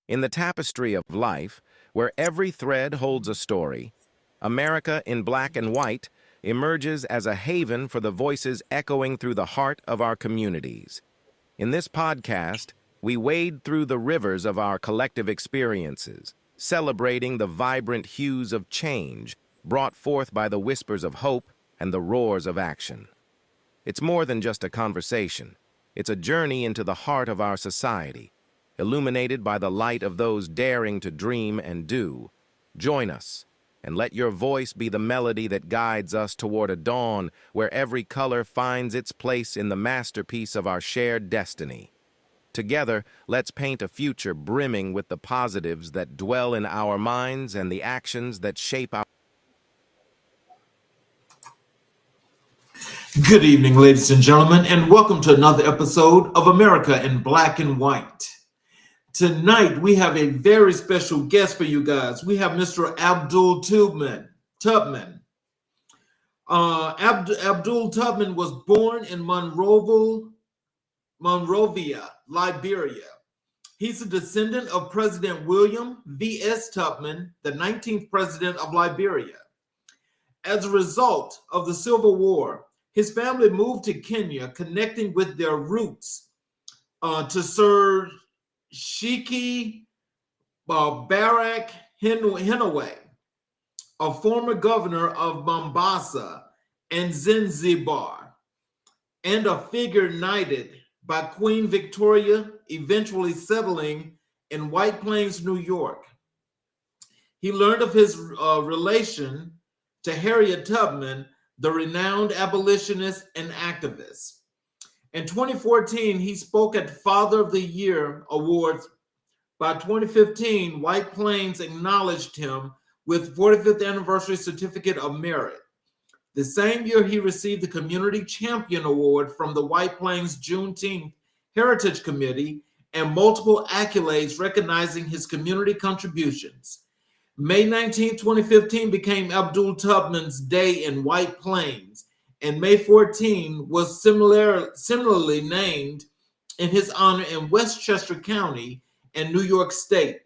In the tapestry of life, where every thread holds a story, America in black and white emerges as a haven for the voices echoing through the heart of our communities. In this podcast, we wade through the rivers of our collective experiences, celebrating the vibrant hues of change brought forth by the whispers of hope and the roars of action. It's more than just a conversation. It's a journey into the heart of our society, illuminated by the light of those daring to dream and do. Join us, and let your voice be the melody that guides us toward a dawn where every color finds its place in the masterpiece of our shared destiny. Together, let's paint a future brimming with the positives that dwell in our minds and the actions that shape our... Good evening, ladies and gentlemen, and welcome to another episode of America in Black and White. Tonight, we have a very special guest for you guys. We have Mr. Abdul Tubman. Abdul Tubman was born in Monrovia, Liberia. He's a descendant of President William V.S. Tubman, the 19th president of Liberia. As a result of the Civil War, his family moved to Kenya, connecting with their roots to Sir Shiki Barak Hinaway, a former governor of Mombasa and Zanzibar, and a figure knighted by Queen Victoria, eventually settling in White Plains, New York. He learned of his relation to Harriet Tubman, the renowned abolitionist and activist. In 2014, he spoke at Father of the Year Awards. By 2015, White Plains acknowledged him with 45th Anniversary Certificate of Merit. The same year, he received the Community Champion Award from the White Plains Juneteenth Heritage Committee and multiple accolades recognizing his community contributions. May 19, 2015 became Abdul Tubman's Day in White Plains, and May 14 was similarly named in his honor in Westchester County and New York State.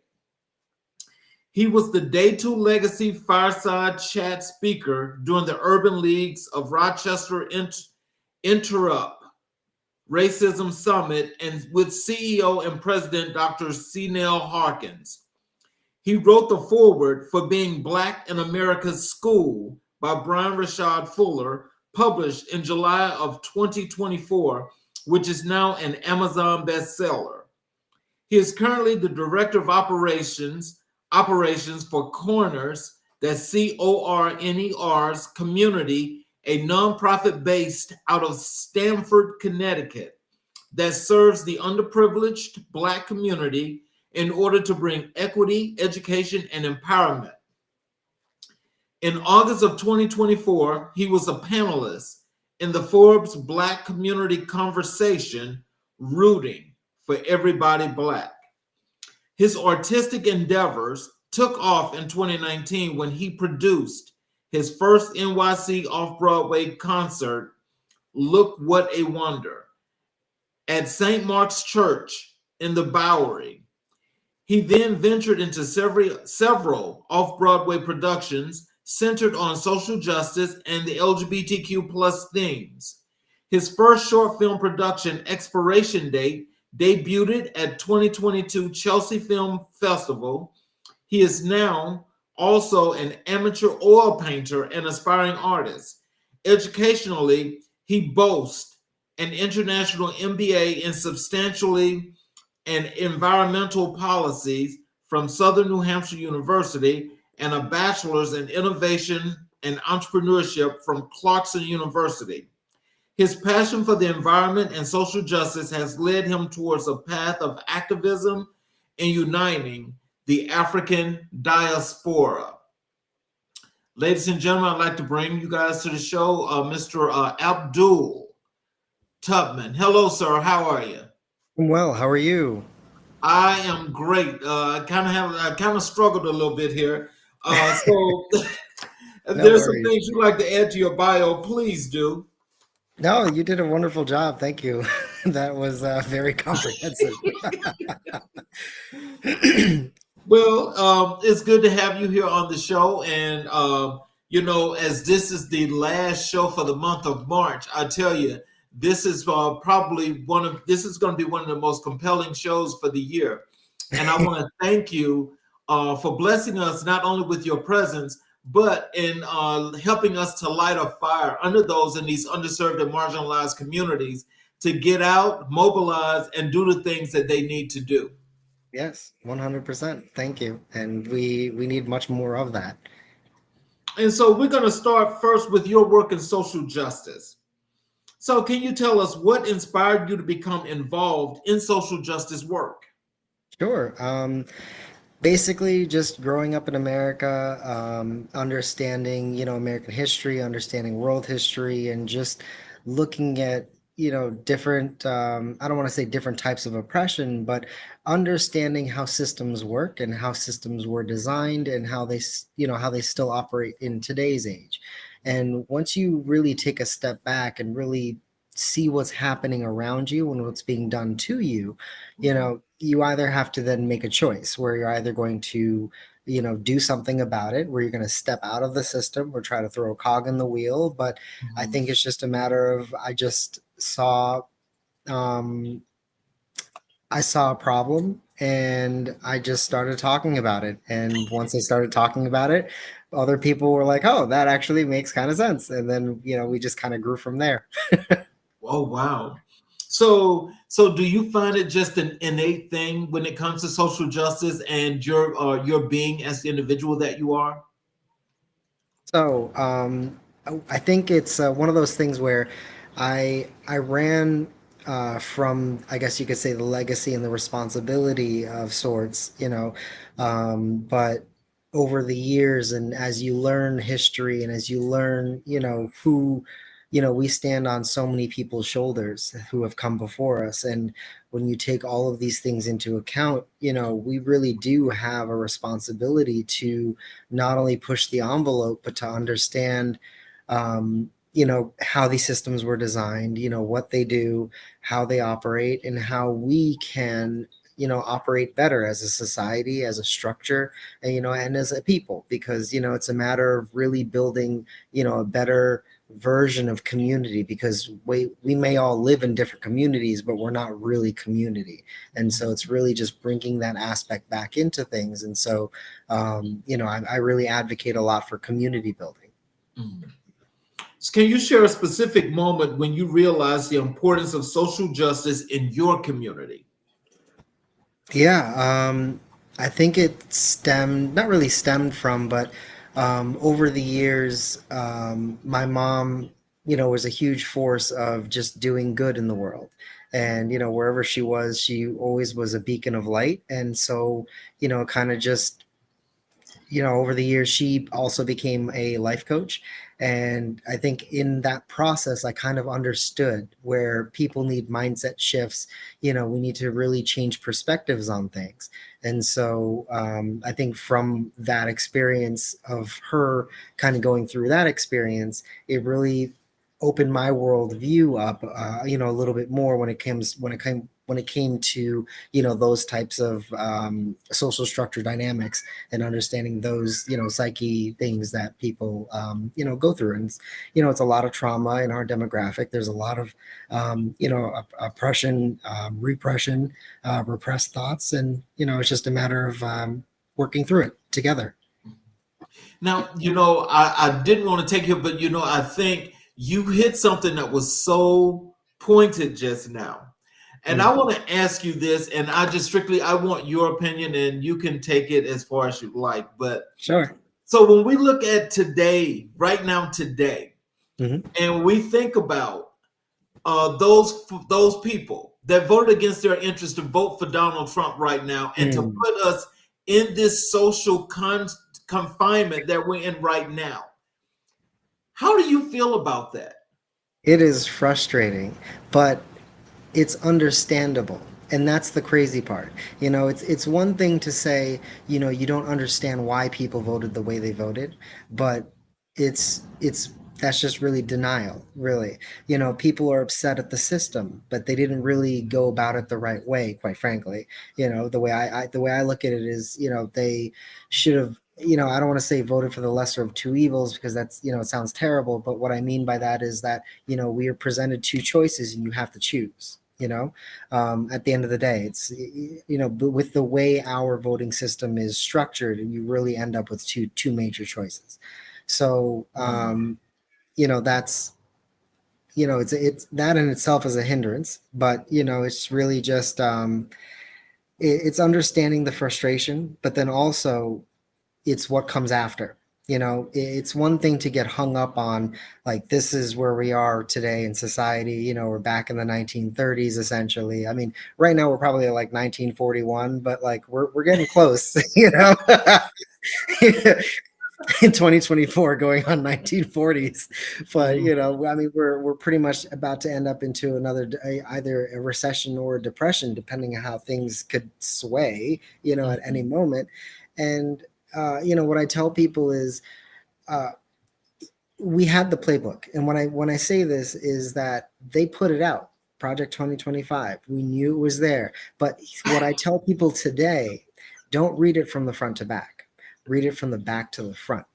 He was the Day 2 Legacy Fireside Chat speaker during the Urban Leagues of Rochester Interrupt Racism Summit and with CEO and President Dr. C. Nell Harkins. He wrote the foreword for Being Black in America's School by Brian Rashad Fuller, published in July of 2024, which is now an Amazon bestseller. He is currently the Director of Operations for Corners, that's CORNER's Community, a nonprofit based out of Stamford, Connecticut, that serves the underprivileged Black community in order to bring equity, education, and empowerment. In August of 2024, he was a panelist in the Forbes Black Community Conversation, Rooting for Everybody Black. His artistic endeavors took off in 2019 when he produced his first NYC off-Broadway concert, Look What a Wonder, at St. Mark's Church in the Bowery. He then ventured into several off-Broadway productions centered on social justice and the LGBTQ plus themes. His first short film production, Expiration Date, debuted at 2022 Chelsea Film Festival. He is now also an amateur oil painter and aspiring artist. Educationally, he boasts an international MBA in substantially and environmental policies from Southern New Hampshire University and a bachelor's in innovation and entrepreneurship from Clarkson University. His passion for the environment and social justice has led him towards a path of activism and uniting the African diaspora. Ladies and gentlemen, I'd like to bring you guys to the show, Mr. Abdul Tubman. Hello, sir. How are you? Well, how are you? I am great. I kind of struggled a little bit here. So if there's some things you'd like to add to your bio, please do. No, you did a wonderful job. Thank you. That was very comprehensive. Well, it's good to have you here on the show. And, as this is the last show for the month of March, I tell you, this is this is going to be one of the most compelling shows for the year. And I want to thank you for blessing us not only with your presence, but in helping us to light a fire under those in these underserved and marginalized communities to get out, mobilize, and do the things that they need to do. Yes, 100%. Thank you. And we need much more of that. And so we're going to start first with your work in social justice. So, can you tell us what inspired you to become involved in social justice work? Sure. Basically, just growing up in America, understanding, American history, understanding world history, and just looking at, different, I don't want to say different types of oppression, but understanding how systems work and how systems were designed and how how they still operate in today's age. And once you really take a step back and really see what's happening around you and what's being done to you, you either have to then make a choice where you're either going to, do something about it, where you're going to step out of the system or try to throw a cog in the wheel. But I Mhm. think it's just a matter of um, I saw a problem and I just started talking about it. And once I started talking about it, other people were like, "Oh, that actually makes kind of sense." And then, we just kind of grew from there. Oh, wow. So do you find it just an innate thing when it comes to social justice and your being as the individual that you are? So, I think it's one of those things where I ran from, I guess you could say, the legacy and the responsibility of sorts, but over the years and as you learn history and as you learn, who, we stand on so many people's shoulders who have come before us. And when you take all of these things into account, we really do have a responsibility to not only push the envelope, but to understand, how these systems were designed, what they do, how they operate, and how we can, operate better as a society, as a structure, and, and as a people, because, it's a matter of really building, a better version of community because we may all live in different communities but we're not really community, and so it's really just bringing that aspect back into things. And so I really advocate a lot for community building. Mhm. So can you share a specific moment when you realized the importance of social justice in your community? Yeah, I think it stemmed, not really stemmed from, but over the years, my mom, was a huge force of just doing good in the world. And, wherever she was, she always was a beacon of light. And so, kind of just over the years, she also became a life coach. And I think in that process, I kind of understood where people need mindset shifts. We need to really change perspectives on things. And so I think from that experience of her kind of going through that experience, it really opened my worldview up, a little bit more when it came to, those types of social structure dynamics and understanding those, psyche things that people, go through. And, it's a lot of trauma in our demographic. There's a lot of, oppression, repression, repressed thoughts. And, it's just a matter of working through it together. Now, I didn't want to take you, but I think you hit something that was so pointed just now. And Mm, I want to ask you this, and I want your opinion, and you can take it as far as you like. But sure. so when we look at today, right now, today, Hmm. and we think about those people that voted against their interest to vote for Donald Trump right now, and to Mm. put us in this social confinement that we're in right now, how do you feel about that? It is frustrating, but it's understandable. And that's the crazy part. It's one thing to say, you don't understand why people voted the way they voted, but it's That's just really denial, really. You know, people are upset at the system, but they didn't really go about it the right way, quite frankly. You know, the way I look at it is, you know, they should have, you know, I don't want to say voted for the lesser of two evils because that's, you know, it sounds terrible, but what I mean by that is that, you know, we are presented two choices and you have to choose. You know, at the end of the day, it's, you know, but with the way our voting system is structured, you really end up with two major choices. So, you know, that's, you know, it's that in itself is a hindrance, but you know, it's really just it's understanding the frustration, but then also it's what comes after. You know, it's one thing to get hung up on, like, this is where we are today in society. You know, we're back in the 1930s essentially. I mean, right now we're probably like 1941, but like we're getting close. You know. In 2024 going on 1940s, but you know, I mean, we're pretty much about to end up into another either a recession or a depression depending on how things could sway, you know, at any moment. And you know, what I tell people is uh, we had the playbook, and when I say this is that they put it out, Project 2025, we knew it was there. But what I tell people today, don't read it from the front to back, read it from the back to the front,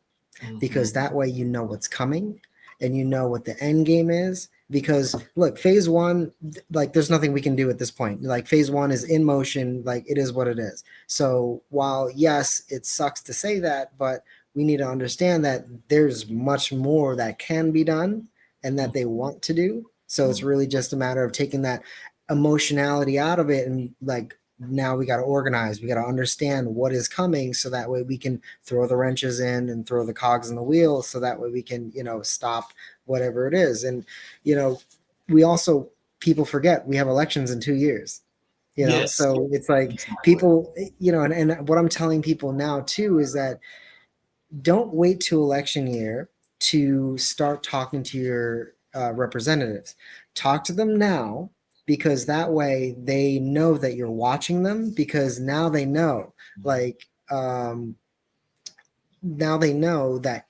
because that way you know what's coming and you know what the end game is. Because look, phase one, like, there's nothing we can do at this point. Like, phase one is in motion, like, it is what it is. So while yes, it sucks to say that, but we need to understand that there's much more that can be done and that they want to do. So it's really just a matter of taking that emotionality out of it, and like, now we got to organize, we got to understand what is coming, so that way we can throw the wrenches in and throw the cogs in the wheel, so that way we can, you know, stop whatever it is. And you know, we also, people forget we have elections in 2 years, you know. Yes, So it's like, exactly. people, you know, and what I'm telling people now too is that don't wait to election year to start talking to your representatives. Talk to them now, because that way they know that you're watching them, because now they know, like, now they know that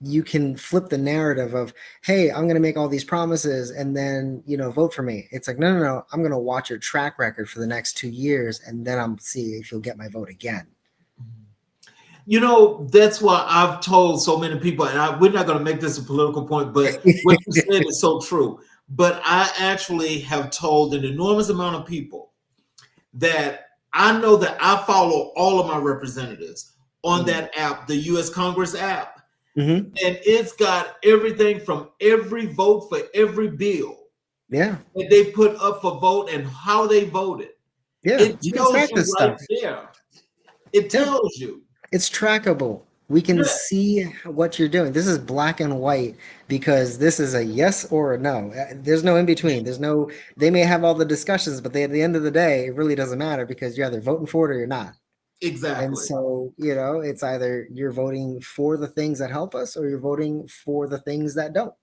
you can flip the narrative of, hey, I'm going to make all these promises and then, you know, vote for me. It's like, no, no, no, I'm going to watch your track record for the next 2 years, and then I'm see if you'll get my vote again. You know, that's why I've told so many people, and we're not going to make this a political point, but what you said is so true. But I actually have told an enormous amount of people that I know that I follow all of my representatives on that app, the U.S. Congress app. And it's got everything from every vote for every bill that they put up for vote and how they voted. It You can tells track you this right stuff. there. It tells you. It's trackable. We can see what you're doing. This is black and white, because this is a yes or a no. There's no in between. There's no, they may have all the discussions, but at the end of the day, it really doesn't matter, because you're either voting for it or you're not. Exactly. And so, you know, it's either you're voting for the things that help us or you're voting for the things that don't.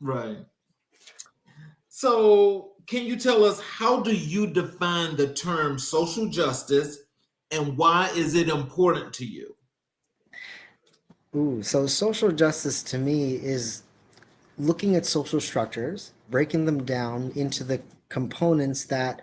Right. So, can you tell us, how do you define the term social justice, and why is it important to you? Ooh, so social justice to me is looking at social structures, breaking them down into the components that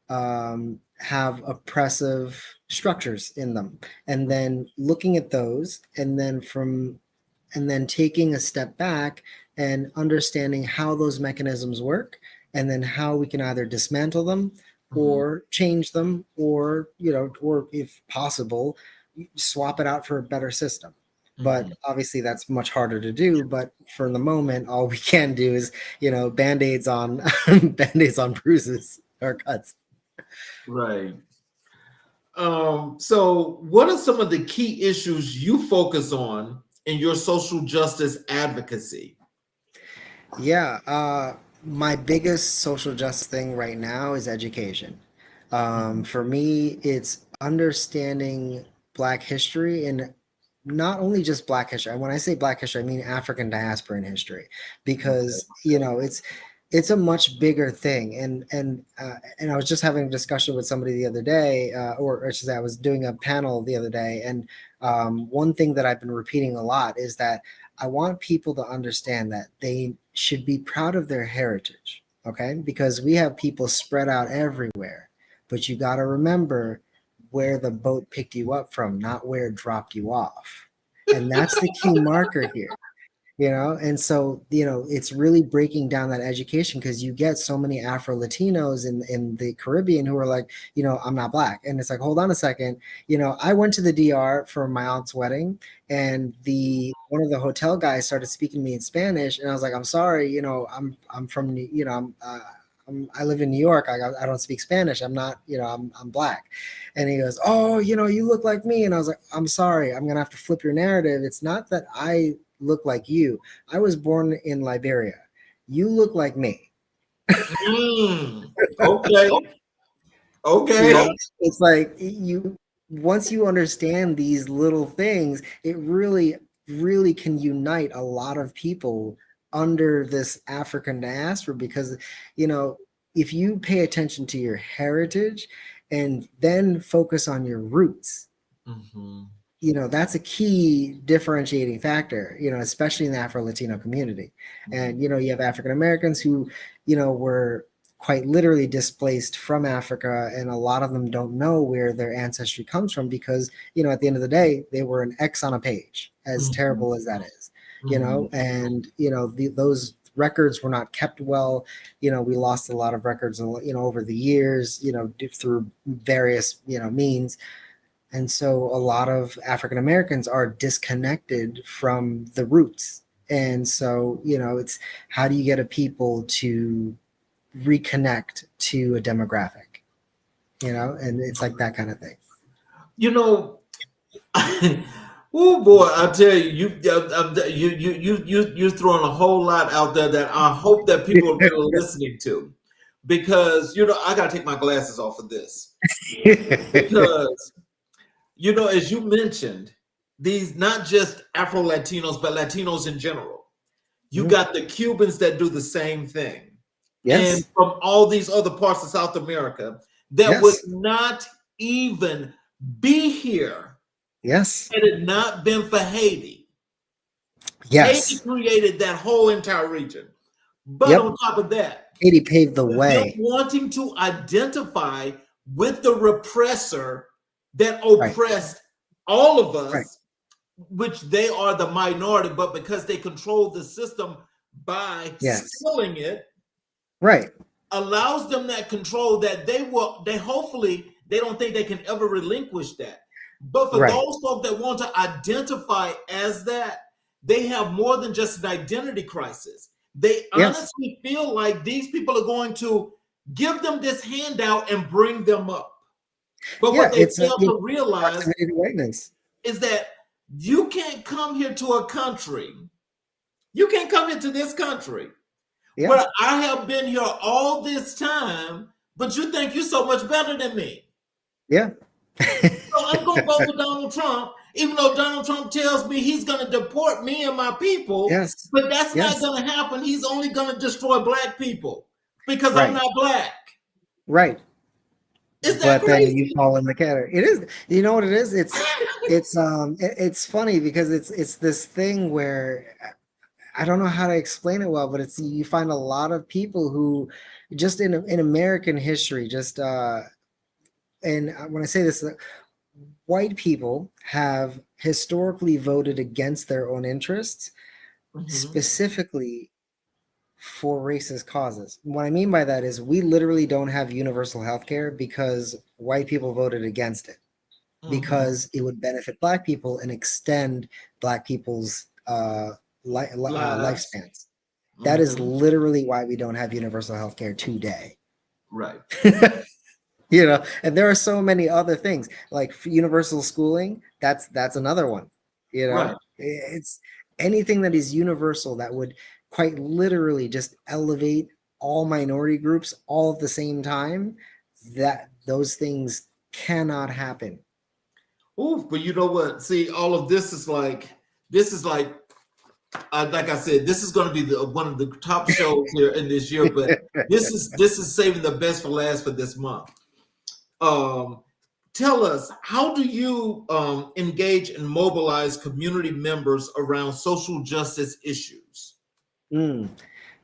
have oppressive structures in them, and then looking at those, and then taking a step back and understanding how those mechanisms work, and then how we can either dismantle them or change them, or, you know, or if possible, swap it out for a better system. But obviously that's much harder to do. But for the moment, all we can do is, you know, band-aids on band-aids on bruises or cuts. Right. So, what are some of the key issues you focus on in your social justice advocacy? Yeah, my biggest social justice thing right now is education. For me, it's understanding Black history, and not only just Black history. When I say Black history, I mean African diasporan history, because you know, it's a much bigger thing. And I was just having a discussion with somebody the other day, or I should say, I was doing a panel the other day, and one thing that I've been repeating a lot is that I want people to understand that they should be proud of their heritage, okay? Because we have people spread out everywhere, but you got to remember where the boat picked you up from, not where it dropped you off. And that's the key marker here. And so it's really breaking down that education, because you get so many Afro Latinos in the Caribbean who are like, I'm not black, and it's like, hold on a second. I went to the DR for my aunt's wedding, and one of the hotel guys started speaking to me in Spanish, and I was like, I'm sorry, I'm from I live in New York. I don't speak Spanish. I'm not, I'm black. And he goes, oh, you look like me. And I was like, I'm sorry, I'm gonna have to flip your narrative. It's not that I look like you. I was born in Liberia. You look like me. Okay. It's like once you understand these little things, it really, really can unite a lot of people under this African diaspora, because if you pay attention to your heritage and then focus on your roots, that's a key differentiating factor, especially in the Afro-Latino community. And, you have African Americans who, were quite literally displaced from Africa, and a lot of them don't know where their ancestry comes from, because, at the end of the day, they were an X on a page, as terrible as that is, and, those records were not kept well. We lost a lot of records, over the years, through various, means. And so a lot of African Americans are disconnected from the roots. And so, it's how do you get a people to reconnect to a demographic, and it's like that kind of thing. Oh boy, I tell you, you're throwing a whole lot out there that I hope that people are really listening to, because I gotta take my glasses off of this, because as you mentioned, these not just Afro Latinos but Latinos in general. You got the Cubans that do the same thing, and from all these other parts of South America that would not even be here. Had it not been for Haiti. Haiti created that whole entire region. But on top of that, Haiti paved the way. Wanting to identify with the repressor that oppressed all of us, which they are the minority, but because they control the system by stealing it, allows them that control that they hopefully they don't think they can ever relinquish that. But for those folks that want to identify as that, they have more than just an identity crisis. They honestly feel like these people are going to give them this handout and bring them up. But what they fail to realize is that you can't come here to a country. You can't come into this country where I have been here all this time, but you think you're so much better than me. So I'm going to vote for Donald Trump, even though Donald Trump tells me he's going to deport me and my people. But that's not going to happen. He's only going to destroy black people because I'm not black. Is that but crazy? Then you fall in the category. It is. You know what it is? It's funny because it's this thing where I don't know how to explain it well, but you find a lot of people who just in American history, and when I say this, white people have historically voted against their own interests, specifically for racist causes. What I mean by that is we literally don't have universal health care because white people voted against it, because it would benefit black people and extend black people's lifespans. That is literally why we don't have universal health care today. And there are so many other things like universal schooling. That's another one. It's anything that is universal that would quite literally just elevate all minority groups all at the same time. That those things cannot happen. Oh, but you know what? See, all of this is like I said, this is going to be one of the top shows here in this year. But this is saving the best for last for this month. Tell us, how do you engage and mobilize community members around social justice issues? Mm.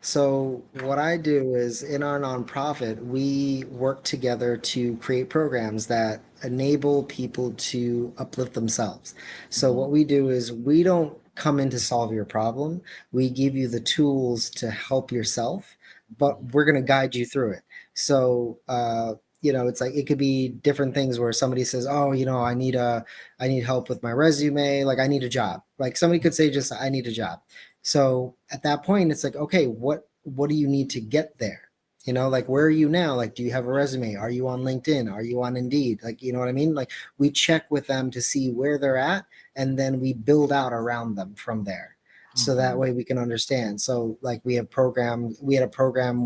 So what I do is in our nonprofit, we work together to create programs that enable people to uplift themselves. So Mhm. what we do is we don't come in to solve your problem. We give you the tools to help yourself, but we're going to guide you through it. So, it's like it could be different things where somebody says, "Oh, I need help with my resume, like I need a job." Like somebody could say just I need a job. So at that point, it's like, okay, what do you need to get there? Like where are you now? Like, do you have a resume? Are you on LinkedIn? Are you on Indeed? Like, you know what I mean? Like we check with them to see where they're at, and then we build out around them from there. So that Mhm. way we can understand. So like we had a program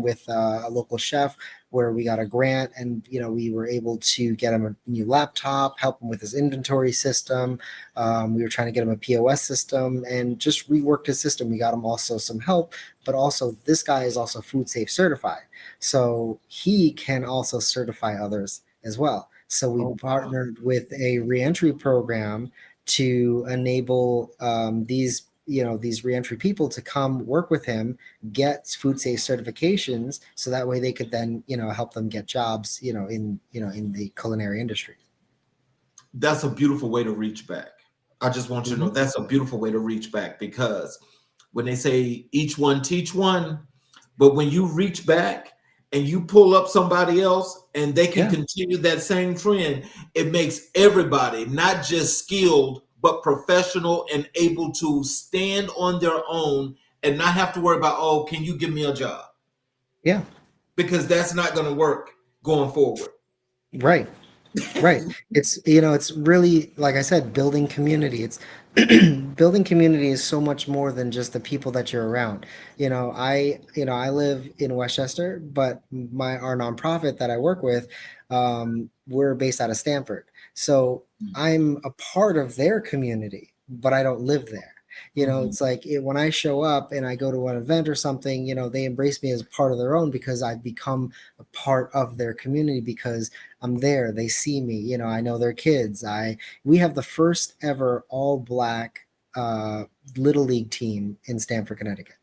with a local chef where we got a grant, and we were able to get him a new laptop, help him with his inventory system. We were trying to get him a POS system and just reworked his system. We got him also some help, but also this guy is also food safe certified. So he can also certify others as well. So we Oh, wow. partnered with a reentry program to enable these reentry people to come work with him, get food safe certifications, so that way they could then help them get jobs in the culinary industry. That's a beautiful way to reach back. I just want you to know Hmm. that's a beautiful way to reach back, because when they say each one teach one, but when you reach back and you pull up somebody else and they can Yeah. continue that same trend, it makes everybody not just skilled, but professional and able to stand on their own and not have to worry about, oh, can you give me a job? Yeah. Because that's not going to work going forward. Right. Right. It's really, like I said, building community. It's building community is so much more than just the people that you're around. I live in Westchester, but our nonprofit that I work with, we're based out of Stanford. So I'm a part of their community, but I don't live there. Mhm. It's like when I show up and I go to an event or something, they embrace me as part of their own because I've become a part of their community because I'm there. They see me. I know their kids. We have the first ever all black uh, little league team in Stamford, Connecticut,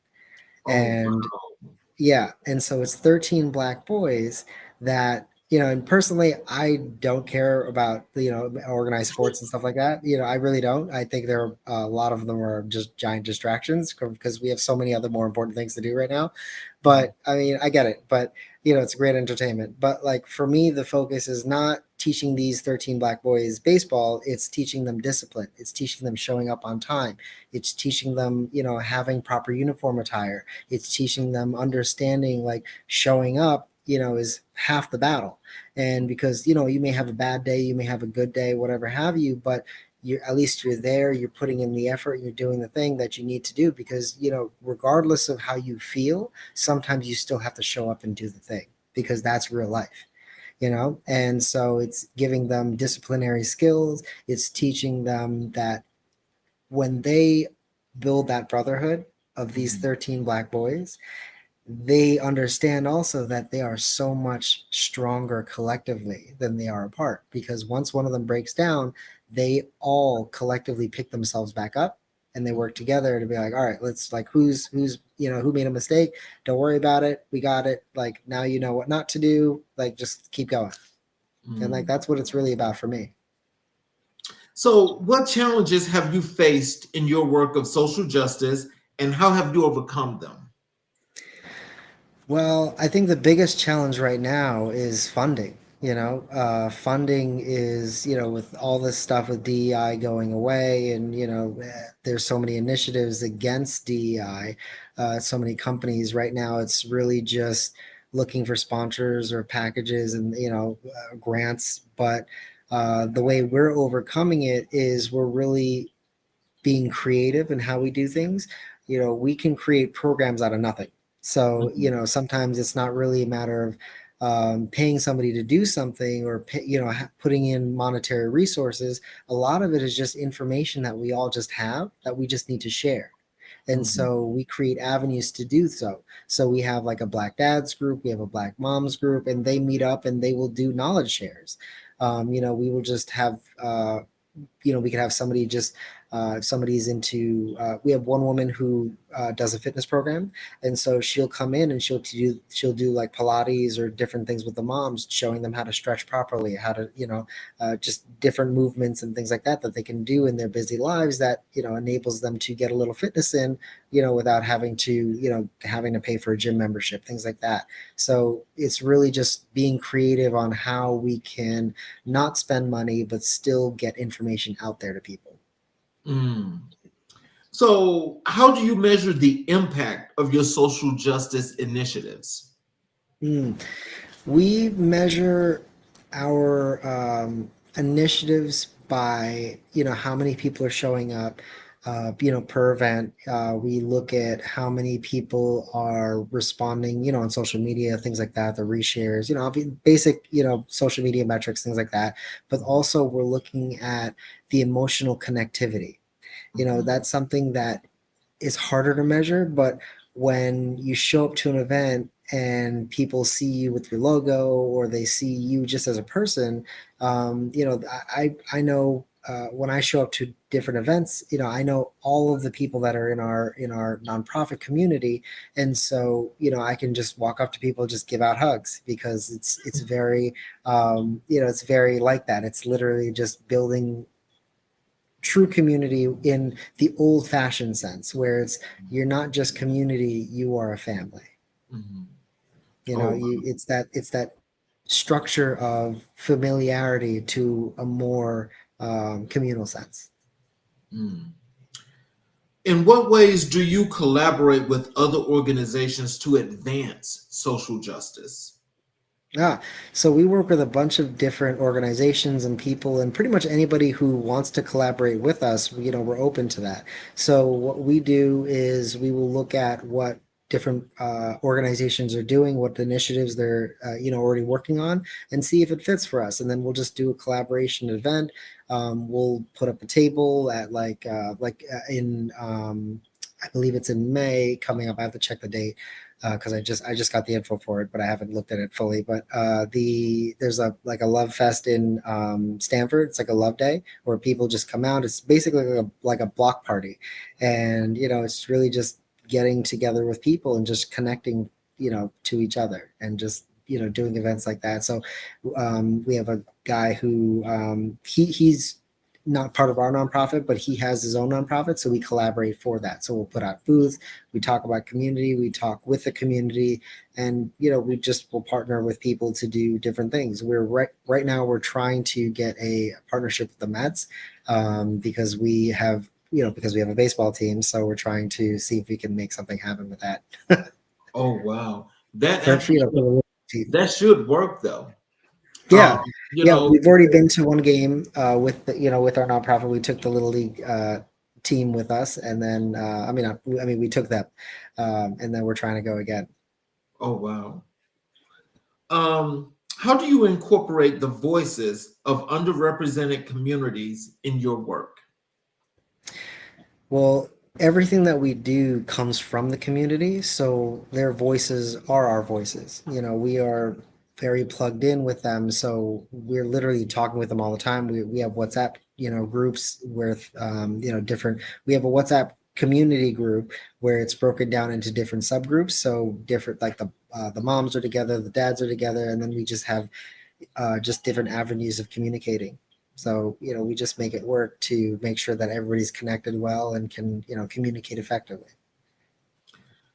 Oh, and wow. yeah, and so it's 13 black boys that, and personally, I don't care about, organized sports and stuff like that. I really don't. I think there are a lot of them are just giant distractions because we have so many other more important things to do right now. But I mean, I get it. But, it's great entertainment. But like for me, the focus is not teaching these 13 black boys baseball. It's teaching them discipline. It's teaching them showing up on time. It's teaching them, having proper uniform attire. It's teaching them understanding, like showing up is half the battle. And because you may have a bad day, you may have a good day, whatever have you, but at least you're there, you're putting in the effort, you're doing the thing that you need to do, because regardless of how you feel, sometimes you still have to show up and do the thing, because that's real life. And so it's giving them disciplinary skills. It's teaching them that when they build that brotherhood of these Mhm. 13 black boys, they understand also that they are so much stronger collectively than they are apart, because once one of them breaks down, they all collectively pick themselves back up, and they work together to be like, all right, let's, like, who's who made a mistake, don't worry about it, we got it, like now you know what not to do, like just keep going. And like Mm. that's what it's really about for me. So, what challenges have you faced in your work of social justice, and how have you overcome them? Well, I think the biggest challenge right now is funding. Funding is, with all this stuff with DEI going away, and, there's so many initiatives against DEI, so many companies right now, it's really just looking for sponsors or packages and, grants. But the way we're overcoming it is we're really being creative in how we do things. We can create programs out of nothing. So, Mhm. sometimes it's not really a matter of paying somebody to do something, or putting in monetary resources. A lot of it is just information that we all just have that we just need to share. And Mhm. so we create avenues to do so. So we have like a black dads group, we have a black moms group, and they meet up and they will do knowledge shares. We will just have we could have somebody just if somebody's into we have one woman who does a fitness program, and so she'll come in and she'll do like Pilates or different things with the moms, showing them how to stretch properly, how to just different movements and things like that that they can do in their busy lives that enables them to get a little fitness in, without having to pay for a gym membership, things like that. So it's really just being creative on how we can not spend money but still get information out there to people. Mm. So, how do you measure the impact of your social justice initiatives? Mm. We measure our initiatives by how many people are showing up, per event. We look at how many people are responding, on social media, things like that, the reshares, basic, social media metrics, things like that. But also we're looking at the emotional connectivity. Mhm. That's something that is harder to measure, but when you show up to an event and people see you with your logo, or they see you just as a person, I know when I show up to different events, I know all of the people that are in our nonprofit community, and so I can just walk up to people, just give out hugs, because it's very it's very like that. It's literally just building true community in the old fashioned sense, where you're not just community, you are a family. Mhm. you know Oh, you it's that structure of familiarity to a more communal sense. mm. In what ways do you collaborate with other organizations to advance social justice? Ah, so we work with a bunch of different organizations and people, and pretty much anybody who wants to collaborate with us, we're open to that. So what we do is we will look at what different organizations are doing, what initiatives they're already working on, and see if it fits for us. And then we'll just do a collaboration event. We'll put up a table at in I believe it's in May coming up. I have to check the date because I just got the info for it, but I haven't looked at it fully. But there's a love fest in Stanford. It's like a love day where people just come out. It's basically like a block party, and it's really just getting together with people and just connecting, to each other, and just doing events like that. So we have a guy who he's not part of our nonprofit, but he has his own nonprofit, so we collaborate for that. So we'll put out booths, we talk about community, we talk with the community, and we just will partner with people to do different things. We're right now we're trying to get a partnership with the Mets, because we have a baseball team, so we're trying to see if we can make something happen with that. Oh, wow. That for, actually for the team. that should work though. Um, Yeah, you yeah, know, we've already been to one game with our nonprofit. We took the little league team with us, and then I mean we took them, and then we're trying to go again. oh wow. How do you incorporate the voices of underrepresented communities in your work? Well, everything that we do comes from the community, so their voices are our voices. We are very plugged in with them, so we're literally talking with them all the time. We have WhatsApp, groups with different. We have a WhatsApp community group where it's broken down into different subgroups. So different, like the moms are together, the dads are together, and then we just have just different avenues of communicating. So, we just make it work to make sure that everybody's connected well and can, communicate effectively.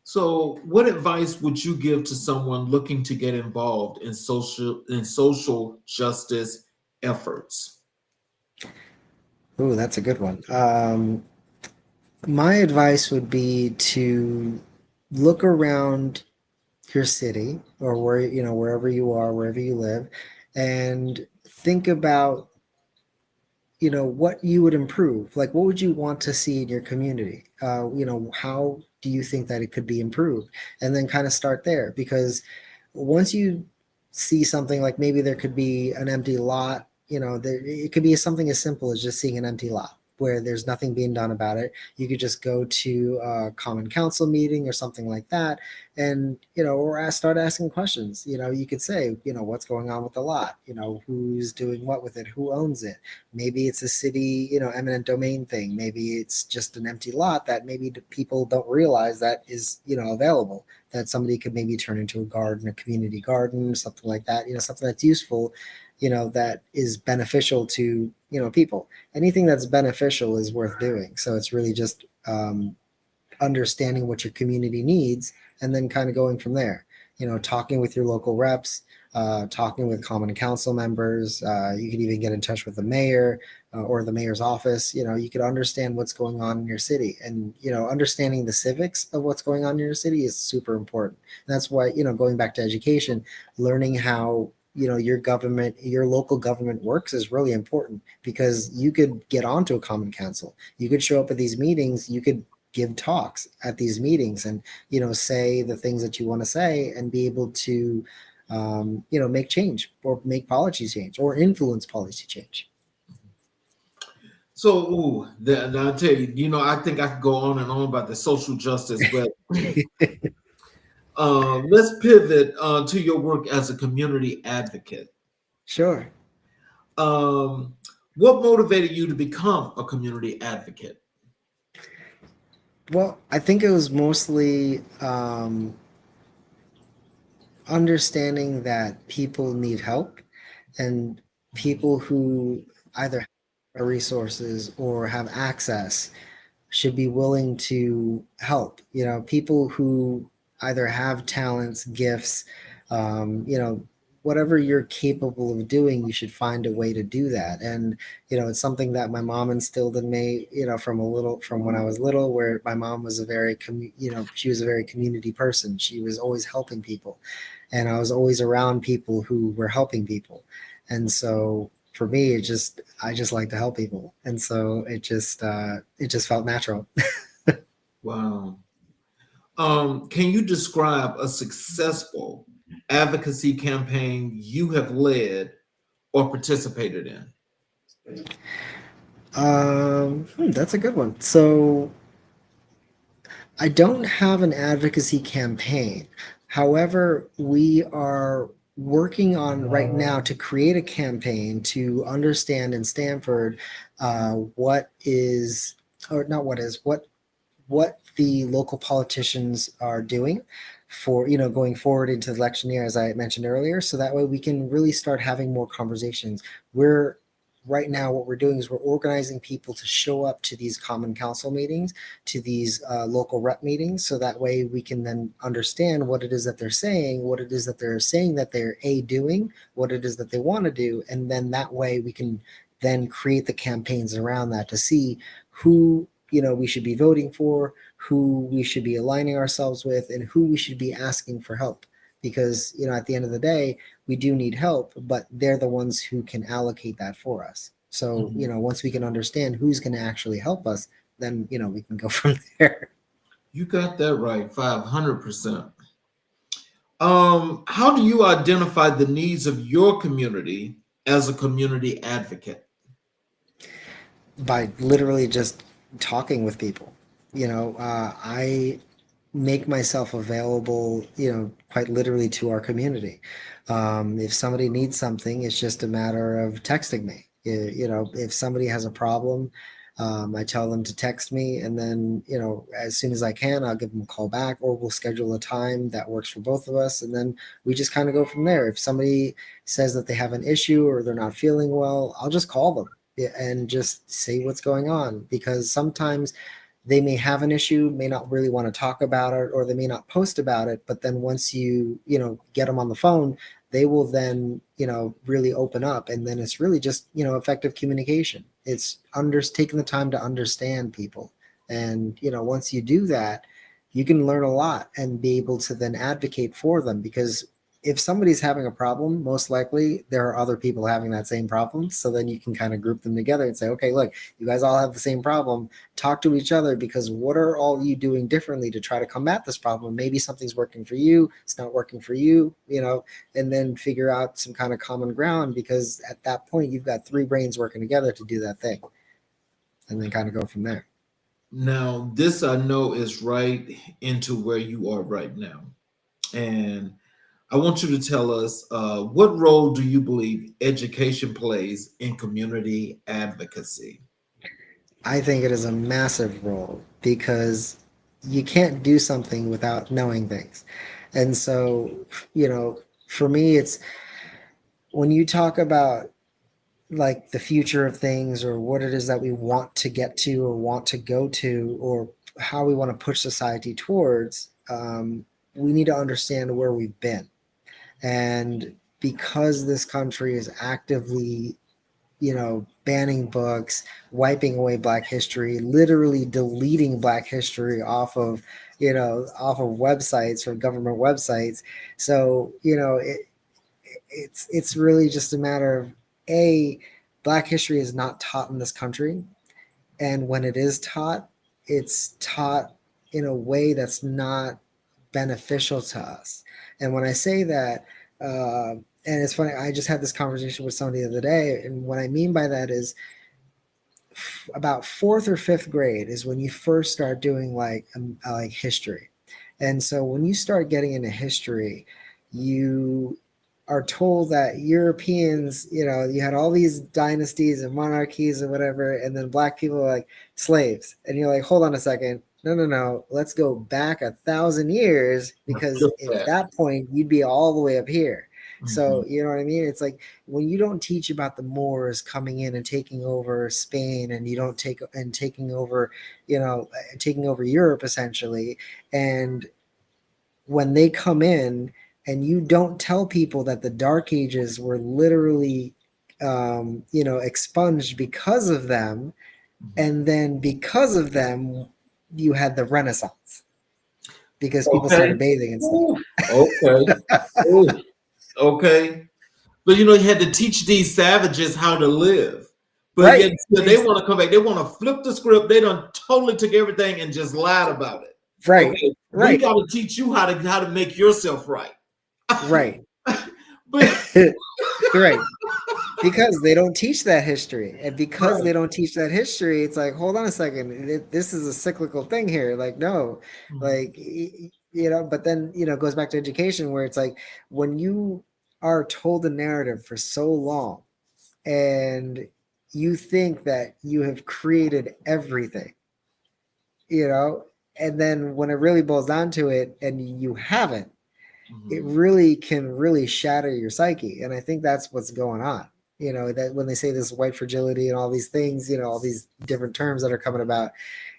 So, what advice would you give to someone looking to get involved in social justice efforts? Ooh, that's a good one. My advice would be to look around your city, or wherever you are, wherever you live, and think about what you would improve. Like, what would you want to see in your community? How do you think that it could be improved? And then kind of start there, because once you see something, like maybe there could be an empty lot, it could be something as simple as just seeing an empty lot. where there's nothing being done about it, you could just go to a common council meeting or something like that, and or start asking questions. You could say, what's going on with the lot, who's doing what with it, who owns it. Maybe it's a city, eminent domain thing. Maybe it's just an empty lot that maybe the people don't realize that is, available, that somebody could maybe turn into a garden, a community garden, something like that, something that's useful, that is beneficial to, people. Anything that's beneficial is worth doing. So it's really just understanding what your community needs and then kind of going from there, talking with your local reps, talking with common council members. You could even get in touch with the mayor or the mayor's office. You could understand what's going on in your city, and understanding the civics of what's going on in your city is super important. And that's why, going back to education, learning how your local government works is really important, because you could get onto a common council, you could show up at these meetings, you could give talks at these meetings, and say the things that you want to say, and be able to make change, or make policy change, or influence policy change. So, I'll tell you, I think I could go on and on about the social justice, but let's pivot to your work as a community advocate. Sure. What motivated you to become a community advocate? Well, I think it was mostly understanding that people need help, and people who either have resources or have access should be willing to help. People who either have talents, gifts, whatever you're capable of doing, you should find a way to do that. And it's something that my mom instilled in me, from when I was little, where my mom was she was a very community person. She was always helping people, and I was always around people who were helping people. And so for me, I just like to help people, and so it just felt natural. Wow. Can you describe a successful advocacy campaign you have led or participated in? That's a good one. So I don't have an advocacy campaign. However, we are working on right now to create a campaign to understand in Stanford what the local politicians are doing for going forward into the election year, as I mentioned earlier, so that way we can really start having more conversations. Right now, what we're doing is we're organizing people to show up to these common council meetings, to these local rep meetings, so that way we can then understand what it is that they're saying, what it is that they're saying that they're doing, what it is that they want to do, and then that way we can then create the campaigns around that to see who we should be voting for, who we should be aligning ourselves with, and who we should be asking for help. Because at the end of the day, we do need help, but they're the ones who can allocate that for us. So once we can understand who's going to actually help us, then we can go from there. You got that right, 500%. How do you identify the needs of your community as a community advocate? By literally just talking with people. I make myself available, quite literally, to our community. If somebody needs something, it's just a matter of texting me. If somebody has a problem, I tell them to text me, and then, as soon as I can, I'll give them a call back, or we'll schedule a time that works for both of us. And then we just kind of go from there. If somebody says that they have an issue or they're not feeling well, I'll just call them and just say what's going on, because sometimes they may have an issue, may not really want to talk about it, or they may not post about it. But then once you get them on the phone, they will then, really open up. And then it's really just, effective communication. It's taking the time to understand people. And, once you do that, you can learn a lot and be able to then advocate for them, because if somebody's having a problem, most likely there are other people having that same problem. So then you can kind of group them together and say, okay, look, you guys all have the same problem. Talk to each other, because what are all you doing differently to try to combat this problem? Maybe something's working for you, it's not working for you, and then figure out some kind of common ground, because at that point you've got three brains working together to do that thing. and then kind of go from there. Now, this I know is right into where you are right now. And I want you to tell us what role do you believe education plays in community advocacy? I think it is a massive role because you can't do something without knowing things. And so, for me, it's when you talk about like the future of things or what it is that we want to get to or want to go to or how we want to push society towards, we need to understand where we've been. And because this country is actively, banning books, wiping away Black history, literally deleting Black history off of websites from government websites. So, it's really just a matter of Black history is not taught in this country, and when it is taught, it's taught in a way that's not beneficial to us. And when I say that, and it's funny, I just had this conversation with somebody the other day, and what I mean by that is about fourth or fifth grade is when you first start doing like history. And so when you start getting into history, you are told that Europeans, you had all these dynasties and monarchies and whatever, and then Black people are like slaves. And you're like, hold on a second. No. Let's go back 1,000 years because at that point you'd be all the way up here. Mm-hmm. So, you know what I mean? It's like when you don't teach about the Moors coming in and taking over Spain, and you don't taking over Europe essentially. And when they come in, and you don't tell people that the Dark Ages were literally, expunged because of them. And then because of them, you had the Renaissance because people started bathing and stuff. Okay. Okay. But, you had to teach these savages how to live. But yet they want to come back. They want to flip the script. They done totally took everything and just lied about it. Right. Okay. Right. We got to teach you how to make yourself right. Right. But right. Because they don't teach that history. And because they don't teach that history, it's like, hold on a second. This is a cyclical thing here. Like, no, like, but then, it goes back to education where it's like when you are told the narrative for so long and you think that you have created everything, and then when it really boils down to it and you haven't, it really can really shatter your psyche. And I think that's what's going on. That when they say this white fragility and all these things, all these different terms that are coming about,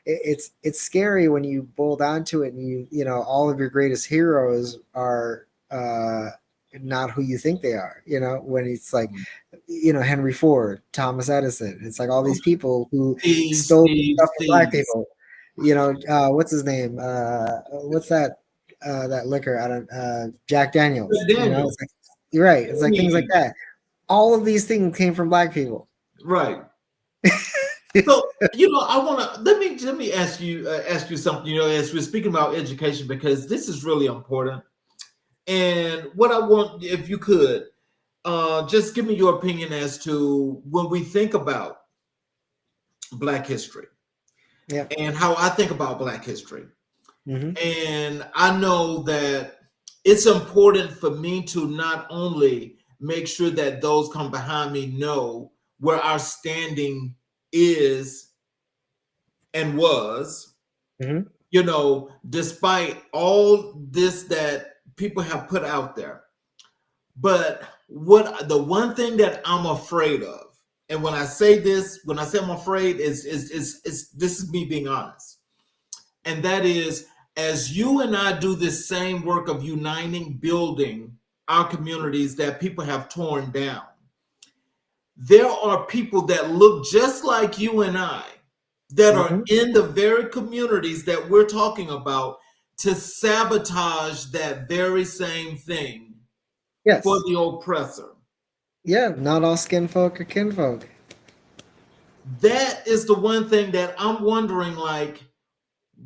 it's scary when you boil down to it and all of your greatest heroes are not who you think they are, when it's like, Henry Ford, Thomas Edison. It's like all these people who stole stuff from Black people. What's his name? What's that liquor? I don't. Jack Daniels. It's like, you're right. It's like things like that. All of these things came from Black people. Right. So I want to let me ask you something. As we're speaking about education, because this is really important. And what I want, if you could, just give me your opinion as to when we think about Black history, and how I think about Black history. Mm-hmm. And I know that it's important for me to not only make sure that those come behind me know where our standing is and was, despite all this that people have put out there. But the one thing that I'm afraid of, and when I say I'm afraid, is this is me being honest. And that is, as you and I do this same work of uniting, building our communities that people have torn down, there are people that look just like you and I that are in the very communities that we're talking about to sabotage that very same thing for the oppressor. Yeah, not all skin folk are kinfolk. That is the one thing that I'm wondering, like,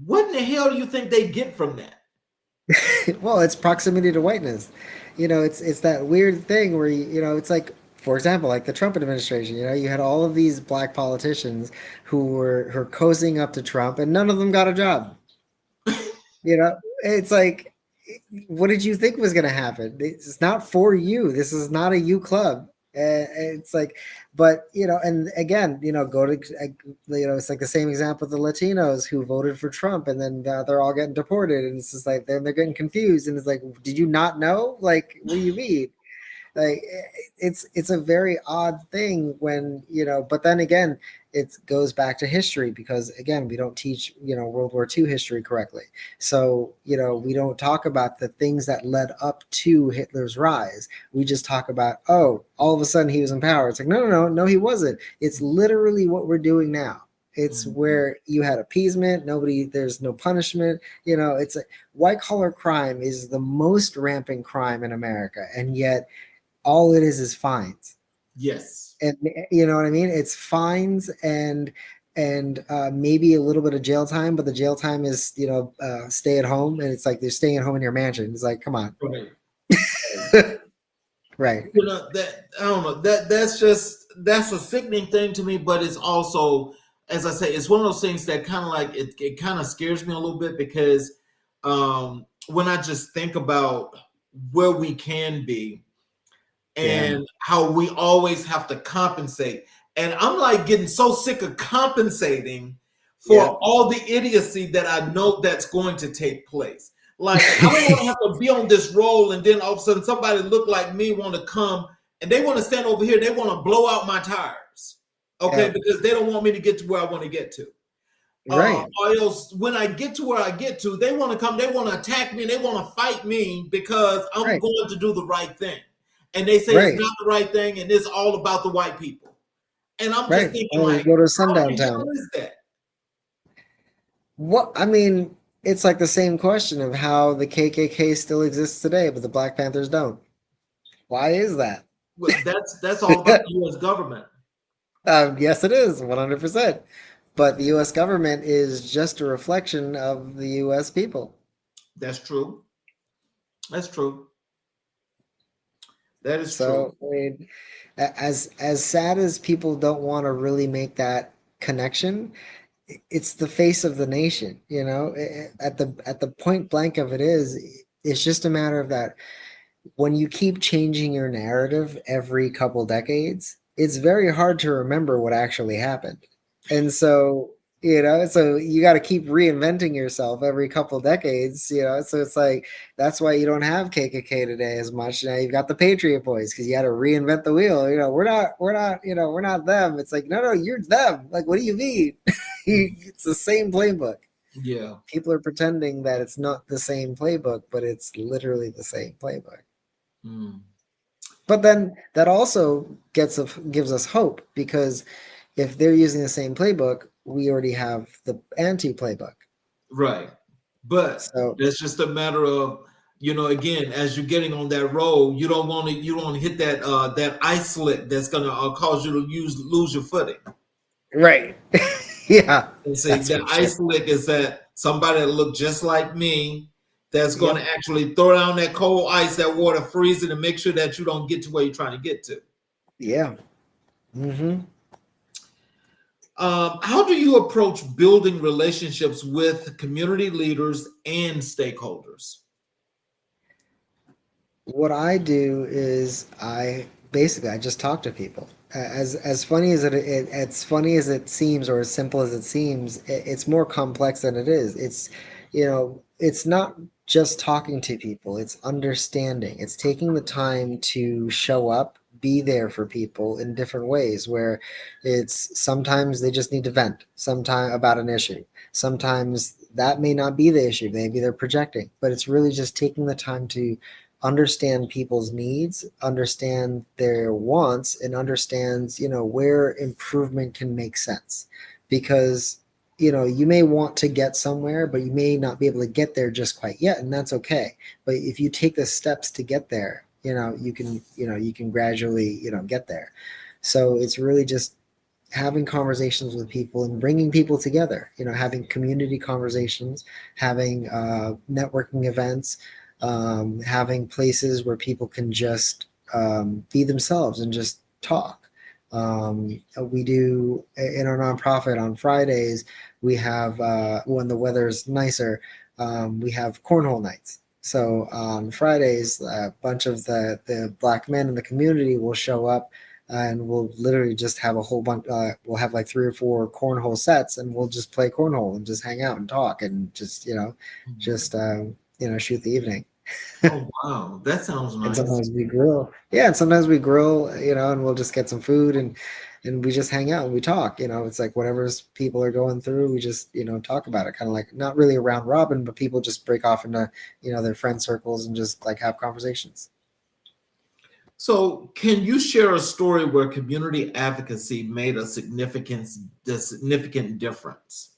what in the hell do you think they get from that? Well, it's proximity to whiteness. It's that weird thing where it's like for example, like the Trump administration, you had all of these black politicians who were cozying up to Trump, and none of them got a job. It's like, what did you think was going to happen? It's not for you. This is not a you club. It's like, but and again, go to, it's like the same example with the Latinos who voted for Trump, and then they're all getting deported, and it's just like then they're getting confused, and it's like, did you not know? Like, what do you mean? Like, it's a very odd thing when but then again, it goes back to history, because again, we don't teach World War II history correctly. So we don't talk about the things that led up to Hitler's rise. We just talk about, oh, all of a sudden he was in power. It's like, no, he wasn't. It's literally what we're doing now. It's where you had appeasement, there's no punishment. It's a white collar crime is the most rampant crime in America, and yet all it is fines. Yes. And you know what I mean? It's fines and maybe a little bit of jail time, but the jail time is, stay at home, and it's like they're staying at home in your mansion. It's like, come on. Right. Right. That, I don't know, that's a sickening thing to me, but it's also, as I say, it's one of those things that kind of like, it kind of scares me a little bit, because when I just think about where we can be, and how we always have to compensate. And I'm like getting so sick of compensating for all the idiocy that I know that's going to take place. Like, I don't want to have to be on this roll, and then all of a sudden somebody look like me want to come and they want to stand over here. They want to blow out my tires. Okay. Because they don't want me to get to where I want to get to. Right. Or else when I get to where I get to, they want to come, they want to attack me, they want to fight me because I'm going to do the right thing. And they say it's not the right thing, and it's all about the white people. And I'm just thinking, like, go to sundown town. How is that? What I mean, it's like the same question of how the KKK still exists today, but the Black Panthers don't. Why is that? Well, that's all about the U.S. government. Yes, it is 100%. But the U.S. government is just a reflection of the U.S. people. That's true. That's true. That is true. I mean, as sad as people don't want to really make that connection, it's the face of the nation. At the point blank of it is, it's just a matter of that. When you keep changing your narrative every couple decades, it's very hard to remember what actually happened. And so so you got to keep reinventing yourself every couple of decades, so it's like, that's why you don't have KKK today as much. Now you've got the Patriot Boys, because you got to reinvent the wheel. We're not them. It's like, no, you're them. Like, what do you mean? It's the same playbook. Yeah. People are pretending that it's not the same playbook, but it's literally the same playbook. But then that also gives us hope, because if they're using the same playbook, we already have the anti-playbook. Right. But it's just a matter of, again, as you're getting on that road, you don't want to hit that ice slick that's going to cause you to lose your footing. Right. Yeah. And see, the ice slick is that somebody that look just like me that's going to actually throw down that cold ice, that water, freeze it, and make sure that you don't get to where you're trying to get to. Yeah. How do you approach building relationships with community leaders and stakeholders? What I do is I just talk to people. As funny as it seems, or as simple as it seems, it's more complex than it is. It's not just talking to people. It's understanding. It's taking the time to show up, be there for people in different ways, where it's sometimes they just need to vent sometime about an issue. Sometimes that may not be the issue. Maybe they're projecting, but it's really just taking the time to understand people's needs, understand their wants, and understands, where improvement can make sense. Because, you may want to get somewhere, but you may not be able to get there just quite yet. And that's okay. But if you take the steps to get there, you can gradually, get there. So it's really just having conversations with people and bringing people together, having community conversations, having networking events, having places where people can just be themselves and just talk. We do in our nonprofit on Fridays. We have when the weather's nicer, we have cornhole nights. So on Fridays, a bunch of the black men in the community will show up, and we'll literally just have a whole bunch. We'll have like 3 or 4 cornhole sets, and we'll just play cornhole and just hang out and talk and just just shoot the evening. Oh wow, that sounds And nice. sometimes we grill. Yeah, and sometimes we grill, and we'll just get some food and we just hang out and we talk. It's like whatever's people are going through, we just, talk about it. Kind of like not really a round robin, but people just break off into, their friend circles and just like have conversations. So, can you share a story where community advocacy made a significant difference?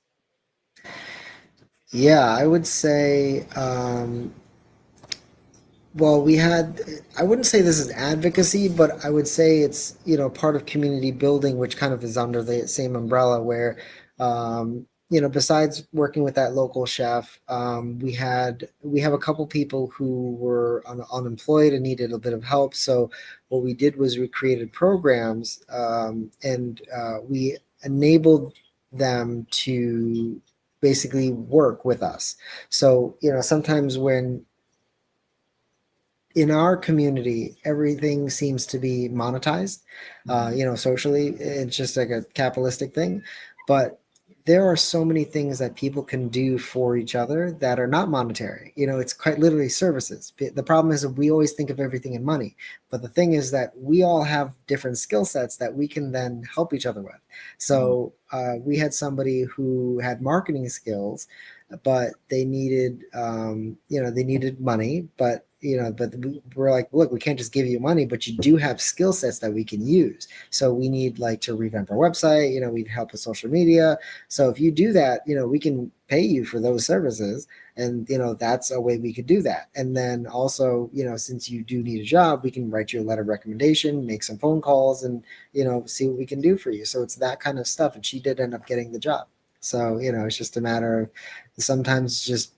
Yeah, I would say well, I wouldn't say this is advocacy, but I would say it's, part of community building, which kind of is under the same umbrella where, besides working with that local chef, we have a couple people who were unemployed and needed a bit of help. So what we did was we created programs, and we enabled them to basically work with us. So, sometimes when in our community, everything seems to be monetized, socially. It's just like a capitalistic thing. But there are so many things that people can do for each other that are not monetary. It's quite literally services. The problem is that we always think of everything in money. But the thing is that we all have different skill sets that we can then help each other with. So we had somebody who had marketing skills, but they needed, they needed money, but we're like, look, we can't just give you money, but you do have skill sets that we can use. So we need like to revamp our website, we'd help with social media. So if you do that, we can pay you for those services. And, that's a way we could do that. And then also, since you do need a job, we can write you a letter of recommendation, make some phone calls and, see what we can do for you. So it's that kind of stuff. And she did end up getting the job. So, it's just a matter of sometimes just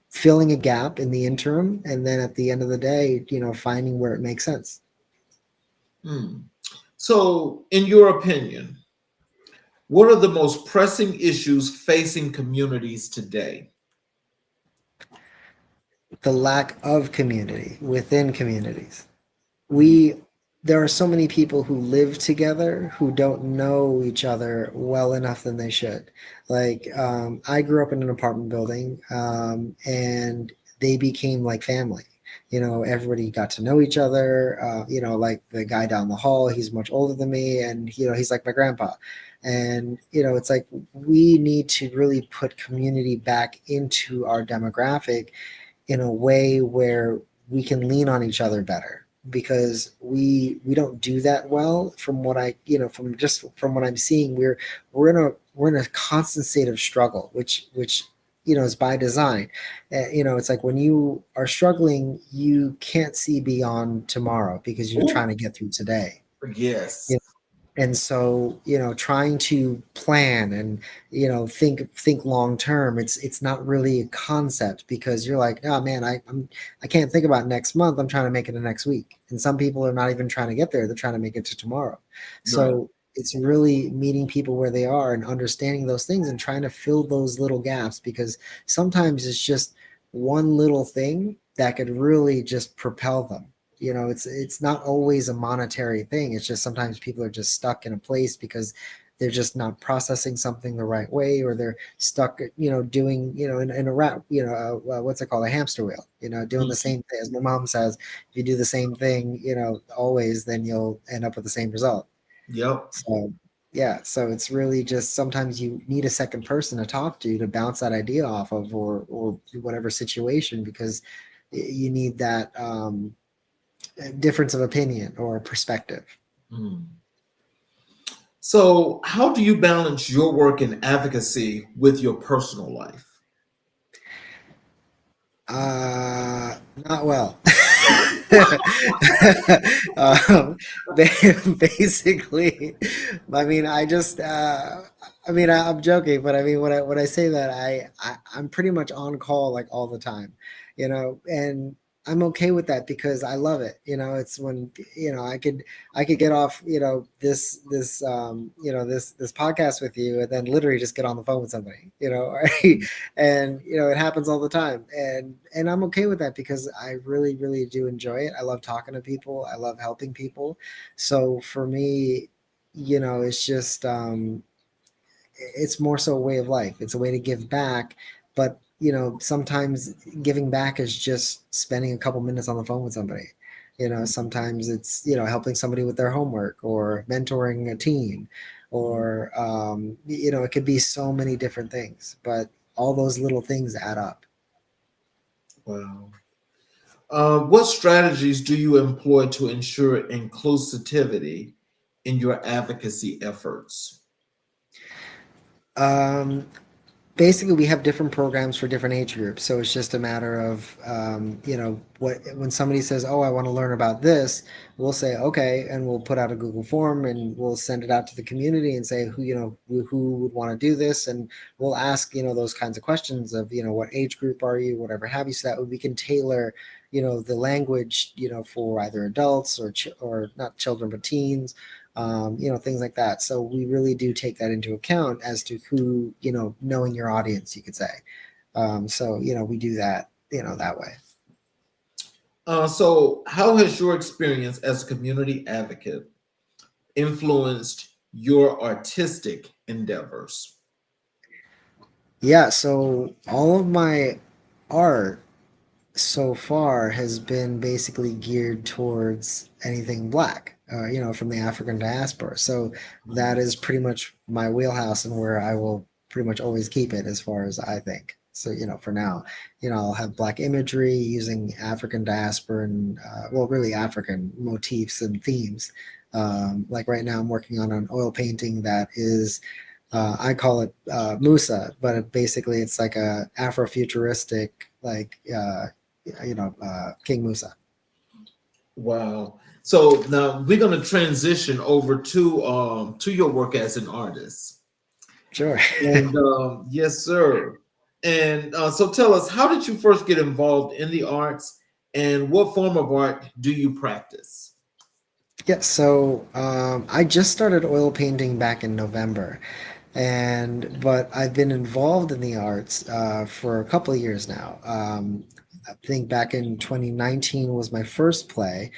filling a gap in the interim, and then at the end of the day, finding where it makes sense. Hmm. So, in your opinion, what are the most pressing issues facing communities today? The lack of community within communities. There are so many people who live together who don't know each other well enough than they should. Like, I grew up in an apartment building, and they became like family. Everybody got to know each other. Like the guy down the hall, he's much older than me, and he's like my grandpa. And it's like we need to really put community back into our demographic in a way where we can lean on each other better, because we don't do that well. From what I from what I'm seeing, we're in a constant state of struggle, which is by design. It's like when you are struggling, you can't see beyond tomorrow because you're Ooh, trying to get through today. yes. And so, trying to plan and, think long term, it's not really a concept, because you're like, oh man, I can't think about next month. I'm trying to make it the next week. And some people are not even trying to get there. They're trying to make it to tomorrow. Right. So it's really meeting people where they are and understanding those things and trying to fill those little gaps, because sometimes it's just one little thing that could really just propel them. It's not always a monetary thing. It's just sometimes people are just stuck in a place because they're just not processing something the right way, or they're stuck, doing, in a rat, what's it called, a hamster wheel, doing the Mhm. same thing. As my mom says, if you do the same thing, always, then you'll end up with the same result. Yep. So yeah, so it's really just sometimes you need a second person to talk to bounce that idea off of, or whatever situation, because you need that difference of opinion or perspective. Mm. So, how do you balance your work in advocacy with your personal life? Not well. um, basically, I mean, I'm joking, but I mean, when I say that, I'm pretty much on call like all the time, and I'm okay with that because I love it. It's when, I could get off, this podcast with you and then literally just get on the phone with somebody, right? And it happens all the time. And I'm okay with that because I really, really do enjoy it. I love talking to people. I love helping people. So for me, it's just it's more so a way of life. It's a way to give back. But, sometimes giving back is just spending a couple minutes on the phone with somebody. Sometimes it's, helping somebody with their homework or mentoring a teen or, it could be so many different things, but all those little things add up. Wow. What strategies do you employ to ensure inclusivity in your advocacy efforts? Um, Basically we have different programs for different age groups, so it's just a matter of what when somebody says, oh, I want to learn about this, we'll say okay, and we'll put out a Google form and we'll send it out to the community and say who would want to do this, and we'll ask those kinds of questions of what age group are you, whatever have you, so that we can tailor the language for either adults or not children but teens, things like that. So we really do take that into account as to who, knowing your audience, you could say. So, we do that, that way. So, how has your experience as a community advocate influenced your artistic endeavors? Yeah. So all of my art so far has been basically geared towards anything black, from the African diaspora. So that is pretty much my wheelhouse and where I will pretty much always keep it as far as I think. So, for now, I'll have black imagery using African diaspora and, well, really African motifs and themes. Like right now, I'm working on an oil painting that is, I call it Musa, but basically it's like a Afrofuturistic, like, King Musa. Wow. So now we're going to transition over to your work as an artist. Sure. And yes, sir. And so tell us, how did you first get involved in the arts, and what form of art do you practice? Yeah, so I just started oil painting back in November, but I've been involved in the arts for a couple of years now. I think back in 2019 was my first play.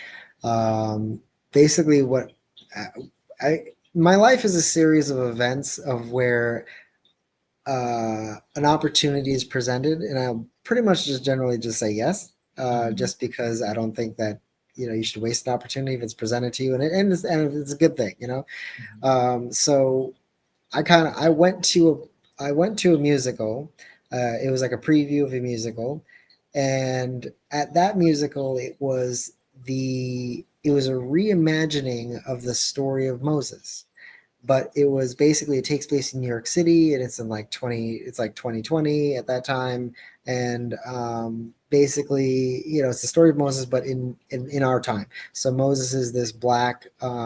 Basically, what I my life is a series of events of where an opportunity is presented, and I'll pretty much just generally just say yes, Mhm. just because I don't think that you should waste an opportunity if it's presented to you, and it's a good thing. So I went to a musical. It was like a preview of a musical, and at that musical, it was a reimagining of the story of Moses, but it takes place in New York City, and it's like 2020 at that time. And basically, it's the story of Moses, but in our time. So Moses is this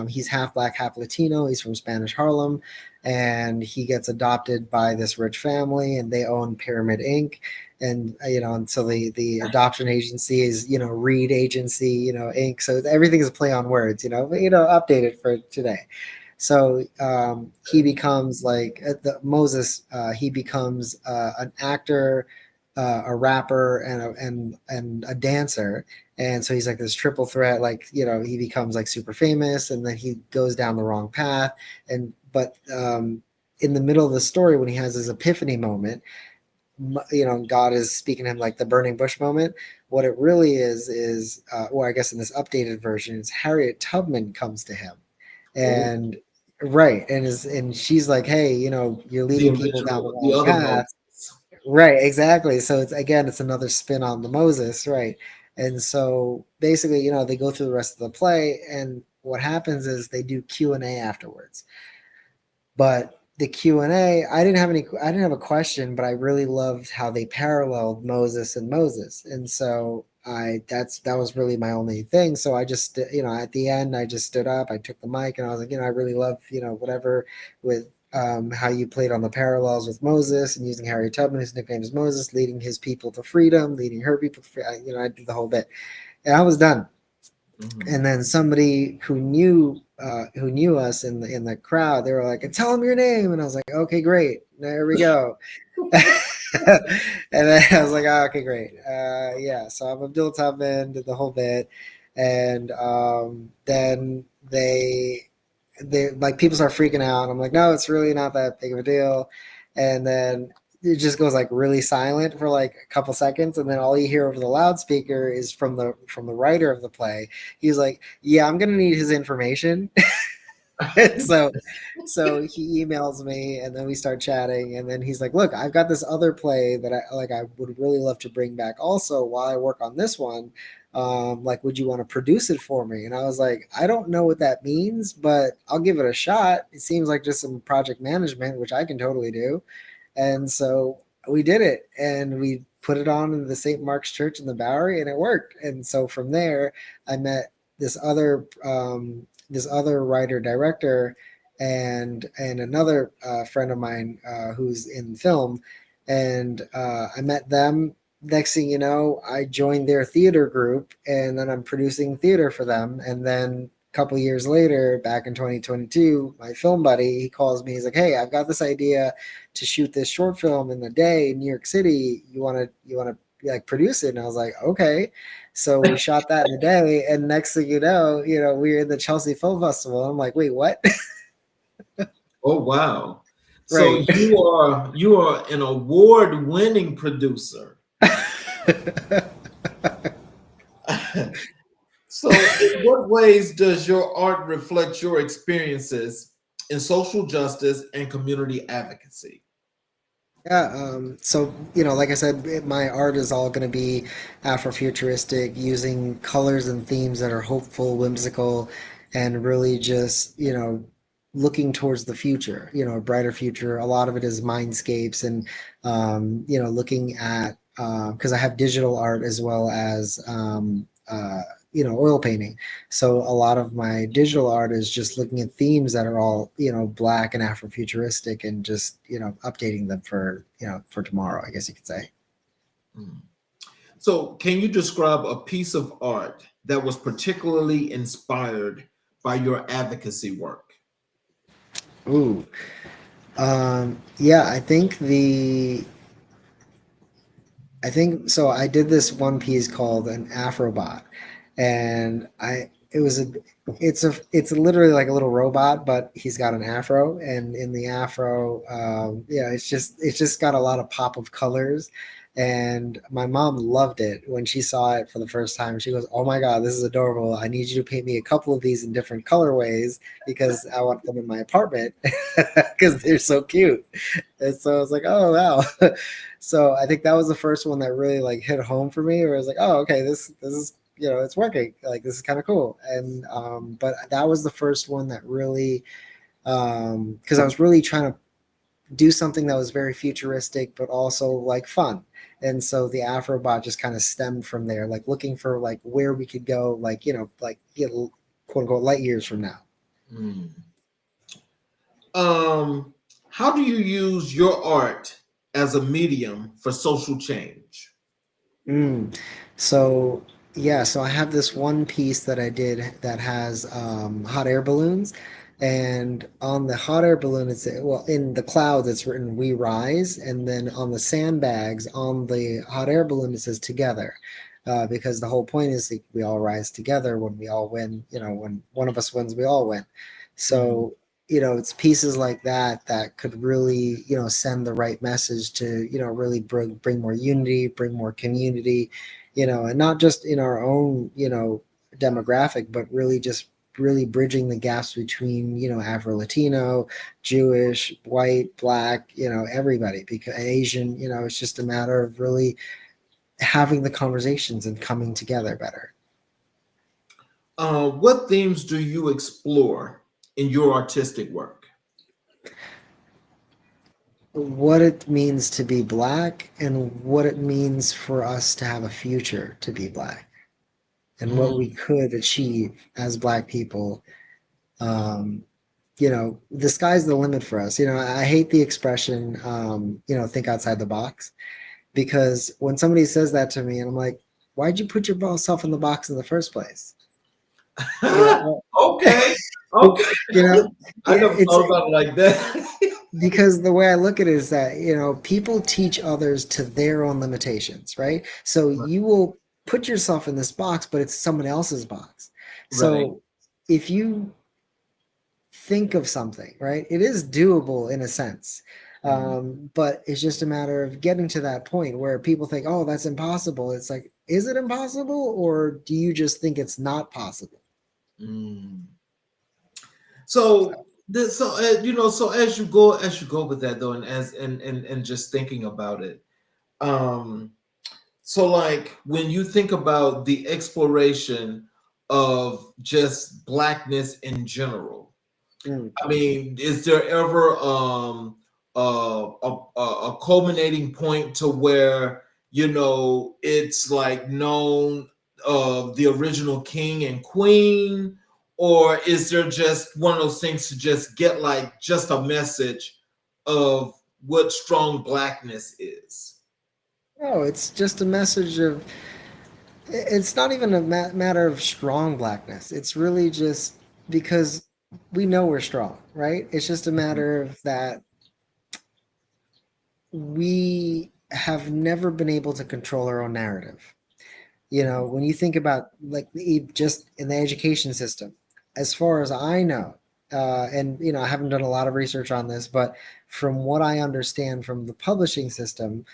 he's half black, half Latino. He's from Spanish Harlem, and he gets adopted by this rich family, and they own Pyramid Inc. And so the adoption agency is Reed Agency Inc. So everything is a play on words, but updated for today. So he becomes like Moses. He becomes an actor, a rapper, and a dancer. And so he's like this triple threat. Like he becomes like super famous, and then he goes down the wrong path. But in the middle of the story, when he has his epiphany moment, God is speaking to him like the burning bush moment. What it really is, or I guess in this updated version, is Harriet Tubman comes to him, Oh, and right, and she's like, hey, you're the leading people down the original, the wrong other path. Moses. Right, exactly. So it's another spin on the Moses, right? And so basically, they go through the rest of the play, and what happens is they do Q&A afterwards. But the Q&A, I didn't have a question, but I really loved how they paralleled Moses and Moses. And so that was really my only thing. So I just, at the end, I just stood up, I took the mic, and I was like, I really love, whatever with how you played on the parallels with Moses and using Harry Tubman, whose nickname is Moses, leading his people to freedom, leading her people to freedom. I did the whole bit, and I was done. Mhm. And then somebody who knew us in the crowd, they were like, "Tell him your name," and I was like, "Okay, great, there we go." And then I was like, oh, okay, great. Yeah, so I'm Abdul Tubman, did the whole bit, and then they like people start freaking out. I'm like, no, it's really not that big of a deal. And then it just goes like really silent for like a couple seconds, and then all you hear over the loudspeaker is from the writer of the play. He's like, yeah, I'm gonna need his information. And so he emails me, and then we start chatting, and then he's like, look, I've got this other play that I would really love to bring back also while I work on this one. Like, would you want to produce it for me? And I was like, I don't know what that means, but I'll give it a shot. It seems like just some project management, which I can totally do. And so we did it, and we put it on in the St. Mark's Church in the Bowery, and it worked. And so from there, I met this other writer director and another friend of mine who's in film, and I met them. Next thing you know, I joined their theater group, and then I'm producing theater for them. And then a couple years later, back in 2022, my film buddy, he calls me. He's like, "Hey, I've got this idea to shoot this short film in the day in New York City. You want to like produce it?" And I was like, "Okay." So we shot that in a day, and next thing we were in the Chelsea Film Festival. I'm like, "Wait, what?" Oh wow. So Right. you are an award-winning producer. So in what ways does your art reflect your experiences in social justice and community advocacy? Yeah, so like I said, my art is all going to be Afrofuturistic, using colors and themes that are hopeful, whimsical, and really just looking towards the future. A brighter future. A lot of it is mindscapes and looking at because I have digital art as well as oil painting. So a lot of my digital art is just looking at themes that are all, black and Afrofuturistic, and just, updating them for tomorrow, I guess you could say. Mm. So can you describe a piece of art that was particularly inspired by your advocacy work? Ooh. Yeah, I think so. I did this one piece called an Afrobot, and it's literally like a little robot, but he's got an afro, and in the afro, it's just got a lot of pop of colors. And my mom loved it when she saw it for the first time. She goes, "Oh my God, this is adorable! I need you to paint me a couple of these in different colorways because I want them in my apartment because they're so cute." And so I was like, "Oh wow." So I think that was the first one that really like hit home for me, where I was like, "Oh, okay, this is it's working. Like this is kind of cool." And but that was the first one that really because I was really trying to do something that was very futuristic but also like fun. And so the Afrobot just kind of stemmed from there, like looking for like where we could go, like quote unquote light years from now. Mm. Um, how do you use your art as a medium for social change? Mm. So yeah, so I have this one piece that I did that has hot air balloons, and on the hot air balloon, in the clouds it's written "We Rise," and then on the sandbags on the hot air balloon it says "Together," because the whole point is that we all rise together when we all win. When one of us wins, we all win. Mm. So it's pieces like that that could really, send the right message to, really bring more unity, bring more community, and not just in our own, demographic, but really just really bridging the gaps between, Afro Latino, Jewish, white, black, everybody, because Asian, it's just a matter of really having the conversations and coming together better. What themes do you explore in your artistic work? What it means to be black and what it means for us to have a future to be black, and what we Mm. could achieve as black people. Um, the sky's the limit for us. I hate the expression, think outside the box, because when somebody says that to me, and I'm like, why'd you put yourself in the box in the first place? Okay. Okay. You know, I yeah, never it's thought about it like that. because the way I look at it is that, people teach others to their own limitations, right? So you will put yourself in this box, but it's someone else's box. Right. So if you think of something, right, it is doable in a sense. But it's just a matter of getting to that point where people think, oh, that's impossible. It's like, is it impossible, or do you just think it's not possible? Mm. So this, so so as you go with that though, and and just thinking about it, um, so like when you think about the exploration of just blackness in general, Mm. I mean, is there ever a culminating point to where it's like known the original king and queen, or is there just one of those things to just get like just a message of what strong blackness is? No, it's just a message of, it's not even a matter of strong blackness. It's really just because we know we're strong, right? It's just a matter of that we have never been able to control our own narrative. When you think about, like, just in the education system, as far as I know, and I haven't done a lot of research on this, but from what I understand from the publishing system,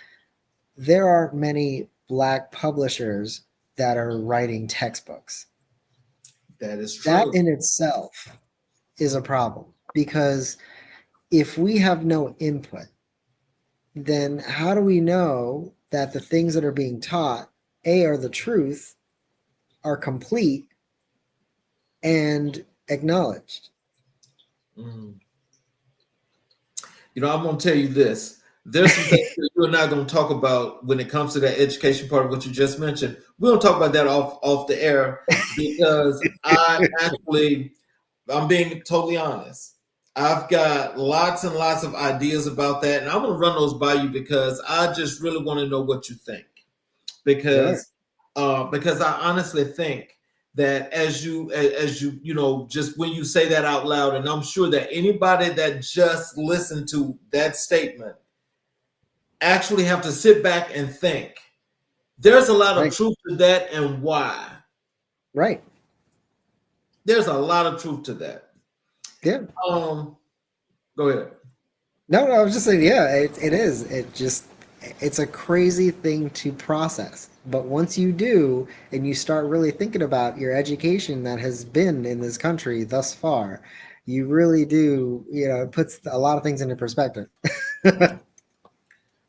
there aren't many Black publishers that are writing textbooks. That is That true. in itself is a problem, because if we have no input, then how do we know that the things that are being taught, A, are the truth, are complete, and acknowledged? Mm. I'm going to tell you this. There's some things that you and I are going to talk about when it comes to that education part of what you just mentioned. We don't talk about that off the air, because I'm being totally honest. I've got lots and lots of ideas about that, and I'm going to run those by you because I just really want to know what you think. Sure. Because I honestly think that as you just when you say that out loud, and I'm sure that anybody that just listened to that statement actually have to sit back and think. There's a lot of Right. truth to that, and why? Right. There's a lot of truth to that. Yeah. Um, Go ahead. No, I was just saying, yeah, it is. It's a crazy thing to process. But once you do, and you start really thinking about your education that has been in this country thus far, you really do, it puts a lot of things into perspective.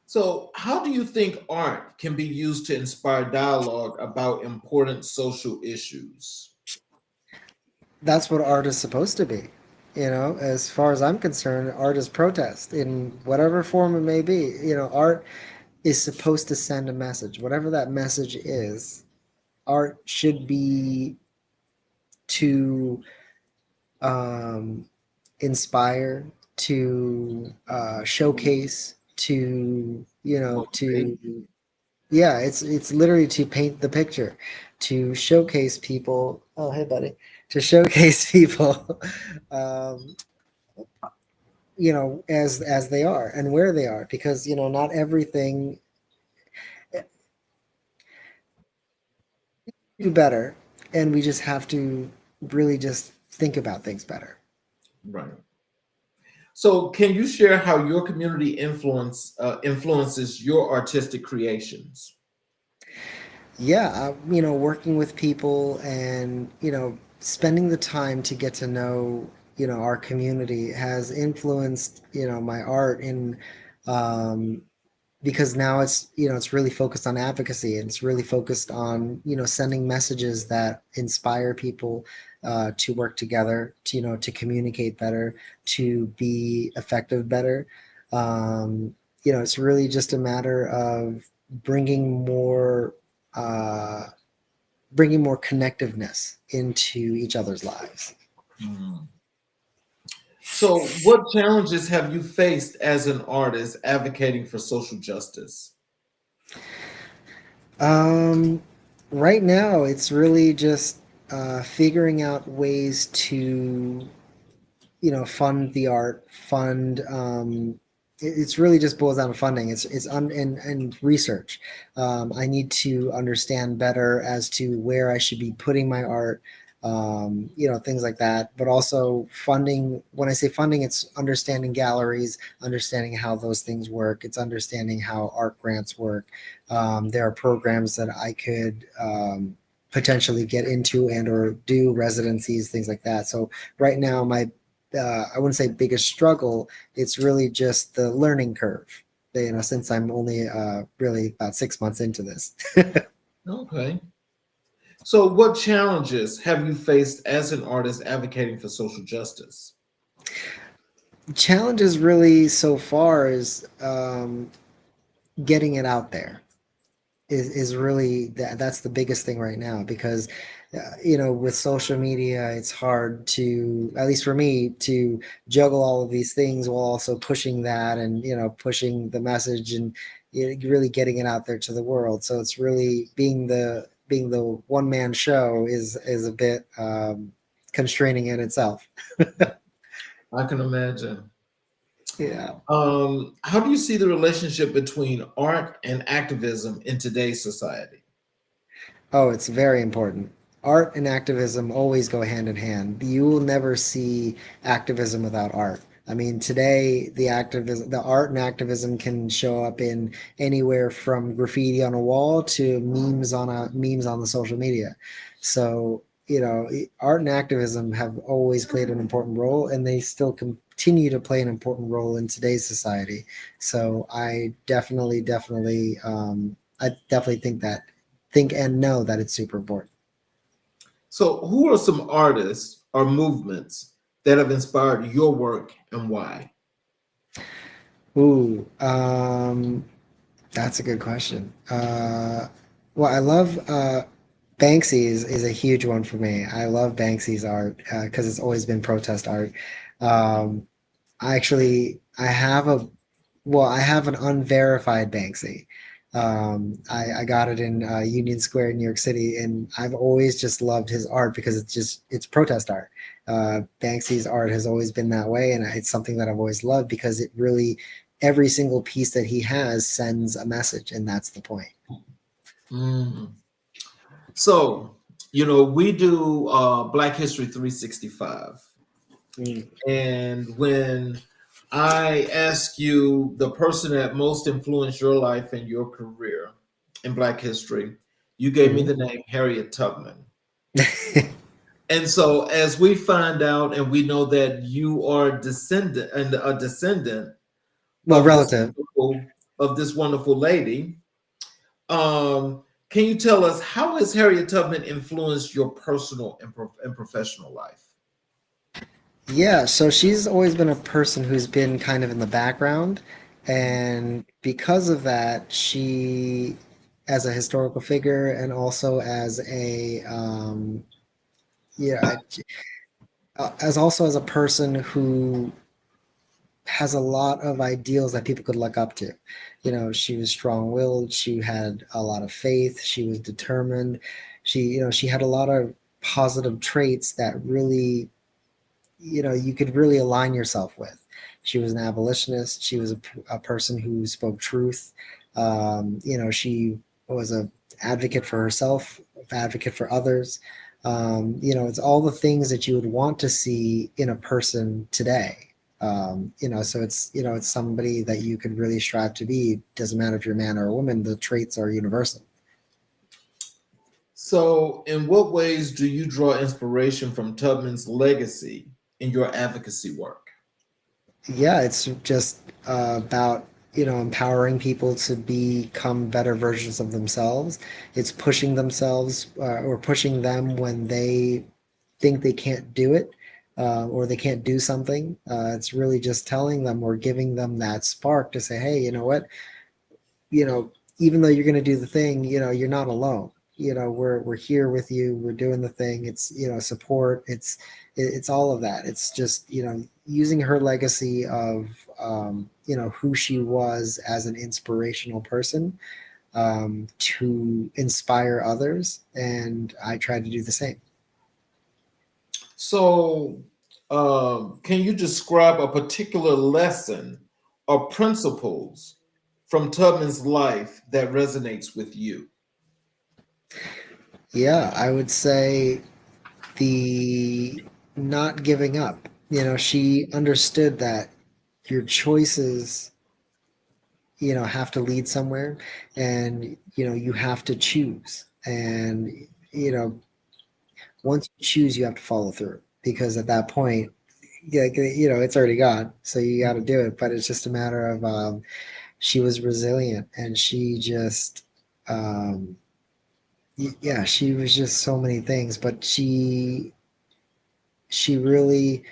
So, how do you think art can be used to inspire dialogue about important social issues? That's what art is supposed to be. As far as I'm concerned, art is protest in whatever form it may be. Art is supposed to send a message. Whatever that message is, art should be to inspire, to showcase, to Motivate. yeah, it's literally to paint the picture, to showcase people. Oh, hey, buddy, to showcase people, um, as they are and where they are, because not everything do better, and we just have to really just think about things better. Right. So, can you share how your community influences your artistic creations? Yeah, working with people, and spending the time to get to know our community has influenced my art in, um, because now it's really focused on advocacy, and it's really focused on sending messages that inspire people to work together, to to communicate better, to be effective better. It's really just a matter of bringing more uh, bringing more connectiveness into each other's lives. Mm. So, what challenges have you faced as an artist advocating for social justice? Um, right now, it's really just figuring out ways to, fund the art, fund. It's really just boils down to funding. And research. I need to understand better as to where I should be putting my art. Things like that. But also funding. When I say funding, it's understanding galleries, understanding how those things work. It's understanding how art grants work. There are programs that I could potentially get into and or do residencies, things like that. So right now, my I wouldn't say biggest struggle. It's really just the learning curve. Since I'm only really about 6 months into this. Okay. So, what challenges have you faced as an artist advocating for social justice? Challenges really so far is getting it out there. Is really that's the biggest thing right now because with social media it's hard to, at least for me, to juggle all of these things while also pushing that and pushing the message and really getting it out there to the world. So it's really being the one man show is a bit constraining in itself. I can imagine. Yeah. How do you see the relationship between art and activism in today's society? Oh, it's very important. Art and activism always go hand in hand. You will never see activism without art. I mean, today the art and activism can show up in anywhere from graffiti on a wall to memes on the social media. So, art and activism have always played an important role, and they still continue to play an important role in today's society. So, I definitely think and know that it's super important. So, who are some artists or movements that have inspired your work and why? Ooh, that's a good question. Well, I love Banksy is a huge one for me. I love Banksy's art because it's always been protest art. Um, I have I have an unverified Banksy. I got it in Union Square, New York City, and I've always just loved his art because it's protest art. Banksy's art has always been that way, and it's something that I've always loved because it really every single piece that he has sends a message, and that's the point. Mm. So, we do Black History 365. Mm. And when I ask you the person that most influenced your life and your career in Black history, you gave me Mhm. the name Harriet Tubman. And so, as we find out, and we know that you are a descendant Well, of this relative. of this wonderful lady, can you tell us how has Harriet Tubman influenced your personal and professional life? Yeah, so she's always been a person who's been kind of in the background, and because of that, as a historical figure and also as yeah, as a person who has a lot of ideals that people could look up to. She was strong-willed, she had a lot of faith, she was determined. She had a lot of positive traits that really, you could really align yourself with. She was an abolitionist. She was a person who spoke truth. She was a advocate for herself, advocate for others. It's all the things that you would want to see in a person today. So it's somebody that you could really strive to be. Doesn't matter if you're a man or a woman, the traits are universal. So, in what ways do you draw inspiration from Tubman's legacy in your advocacy work? Yeah, it's just about empowering people to become better versions of themselves. It's pushing themselves or pushing them when they think they can't do it or they can't do something. It's really just telling them or giving them that spark to say, hey, you know what, you know even though you're going to do the thing, you're not alone. we're here with you. We're doing the thing. It's, support. It's all of that. It's just, using her legacy of, who she was as an inspirational person, to inspire others. And I try to do the same. So, can you describe a particular lesson or principles from Tubman's life that resonates with you? Yeah, I would say the not giving up. She understood that your choices, have to lead somewhere, and, you have to choose. And, once you choose, you have to follow through, because at that point, yeah, it's already gone. So you got to do it. But it's just a matter of, she was resilient, and she just, yeah, she was just so many things, but she really,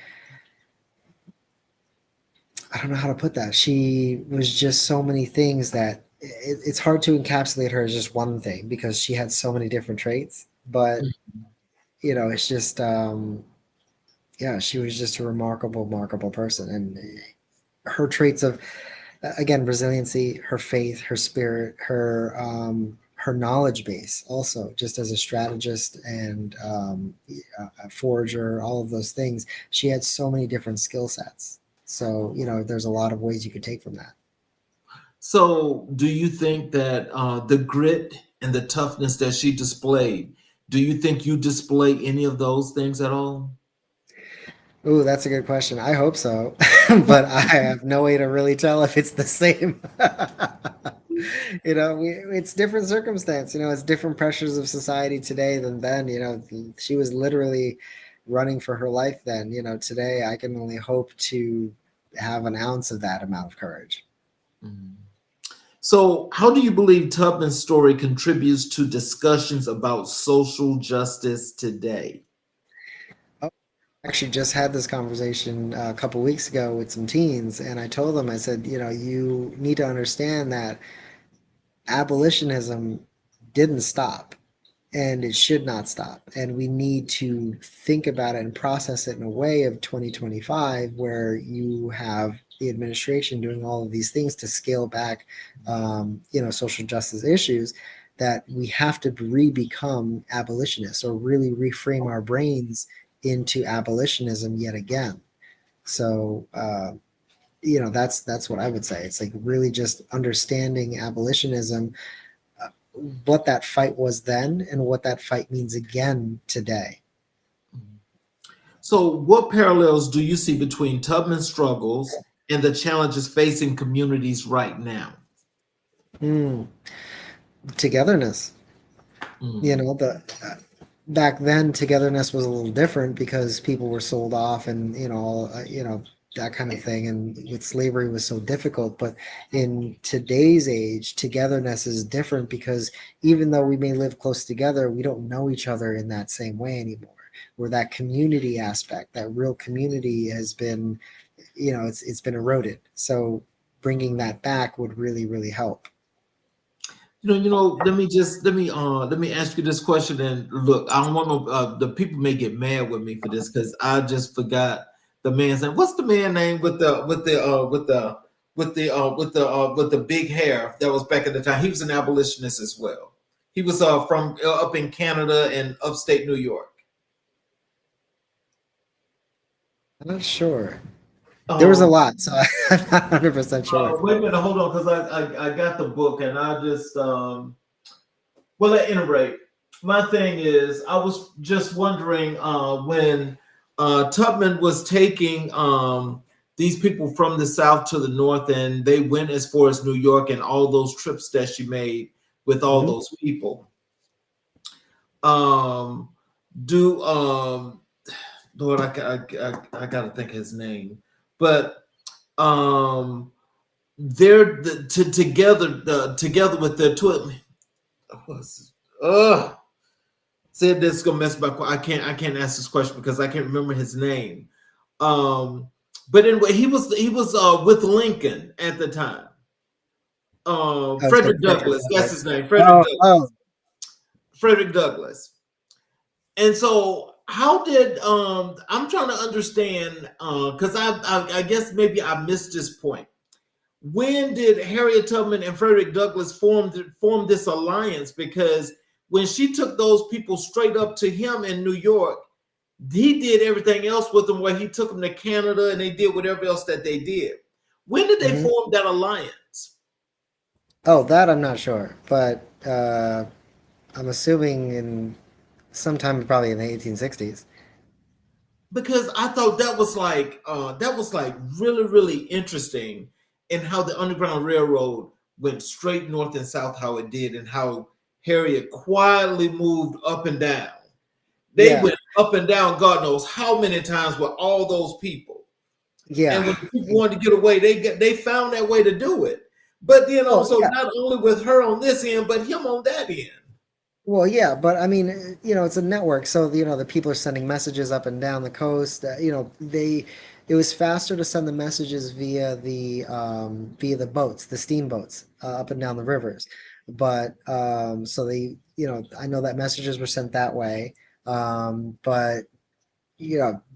I don't know how to put that. She was just so many things that it's hard to encapsulate her as just one thing, because she had so many different traits. But, it's just, yeah, she was just a remarkable person. And her traits of, again, resiliency, her faith, her spirit, her knowledge base, also just as a strategist and, a forager, all of those things. She had so many different skill sets. So, there's a lot of ways you could take from that. So, do you think that the grit and the toughness that she displayed, do you think you display any of those things at all? Ooh, that's a good question. I hope so, but I have no way to really tell if it's the same. It's different circumstance. It's different pressures of society today than then. She was literally running for her life then. Today I can only hope to have an ounce of that amount of courage. So, how do you believe Tubman's story contributes to discussions about social justice today? Actually just had this conversation a couple weeks ago with some teens, and I told them, I said, you need to understand that abolitionism didn't stop, and it should not stop, and we need to think about it and process it in a way of 2025, where you have the administration doing all of these things to scale back, social justice issues, that we have to re-become abolitionists, or really reframe our brains into abolitionism yet again. So, that's what I would say. It's like really just understanding abolitionism, what that fight was then and what that fight means again today. So, what parallels do you see between Tubman's struggles and the challenges facing communities right now? Togetherness. The back then, togetherness was a little different because people were sold off, and that kind of thing, and with slavery was so difficult. But in today's age, togetherness is different, because even though we may live close together, we don't know each other in that same way anymore. Where that community aspect, that real community, has been, it's been eroded. So bringing that back would really help. Let me ask you this question. And look, I don't want the people may get mad with me for this, because I just forgot the man's name. What's the man name with the big hair that was back at the time? He was an abolitionist as well. He was from up in Canada and upstate New York. I'm not sure. There was a lot, so I'm not 100% sure. Wait a minute, hold on, because I got the book, and I just well, at any rate, my thing is, I was just wondering when Tubman was taking these people from the South to the North, and they went as far as New York, and all those trips that she made with all those people. Lord, I gotta think his name, but they're together with their twin. Said this is gonna mess up. I can't ask this question because I can't remember his name. But anyway, he was with Lincoln at the time. Frederick Douglass, that's his name. Frederick Douglass. Frederick Douglass. And so how did I'm trying to understand because I guess maybe I missed this point. When did Harriet Tubman and Frederick Douglass form this alliance? Because when she took those people straight up to him in New York, he did everything else with them, where he took them to Canada and they did whatever else that they did. When did they form that alliance? Oh, that I'm not sure, but I'm assuming in sometime probably in the 1860s. Because I thought that was like really, really interesting in how the Underground Railroad went straight north and south, how it did, and how Harriet quietly moved up and down. They Yeah, went up and down, God knows how many times with all those people. And yeah. when people wanted to get away, they found that way to do it. But Well, so yeah. not only with her on this end, but him on that end. Well, yeah, but I mean, it's a network, so the people are sending messages up and down the coast. It was faster to send the messages via the boats, the steamboats, up and down the rivers. But so I know that messages were sent that way. But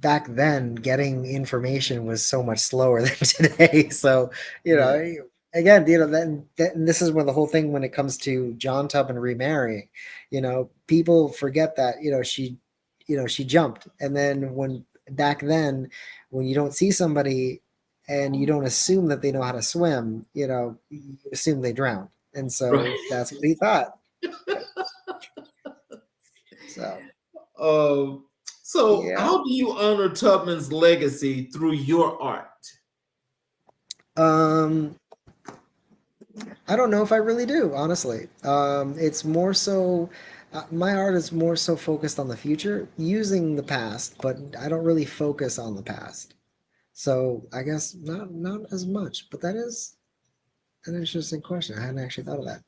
back then, getting information was so much slower than today. So, Yeah. again, then this is where the whole thing when it comes to John Tubman remarrying, people forget that, she jumped. And then back then, when you don't see somebody and you don't assume that they know how to swim, you assume they drowned. And so Right. that's what he thought. So, So yeah. how do you honor Tubman's legacy through your art? Um, I don't know if I really do, honestly. It's more so, my art is more so focused on the future, using the past, but I don't really focus on the past. So I guess not as much, but that is an interesting question. I hadn't actually thought of that.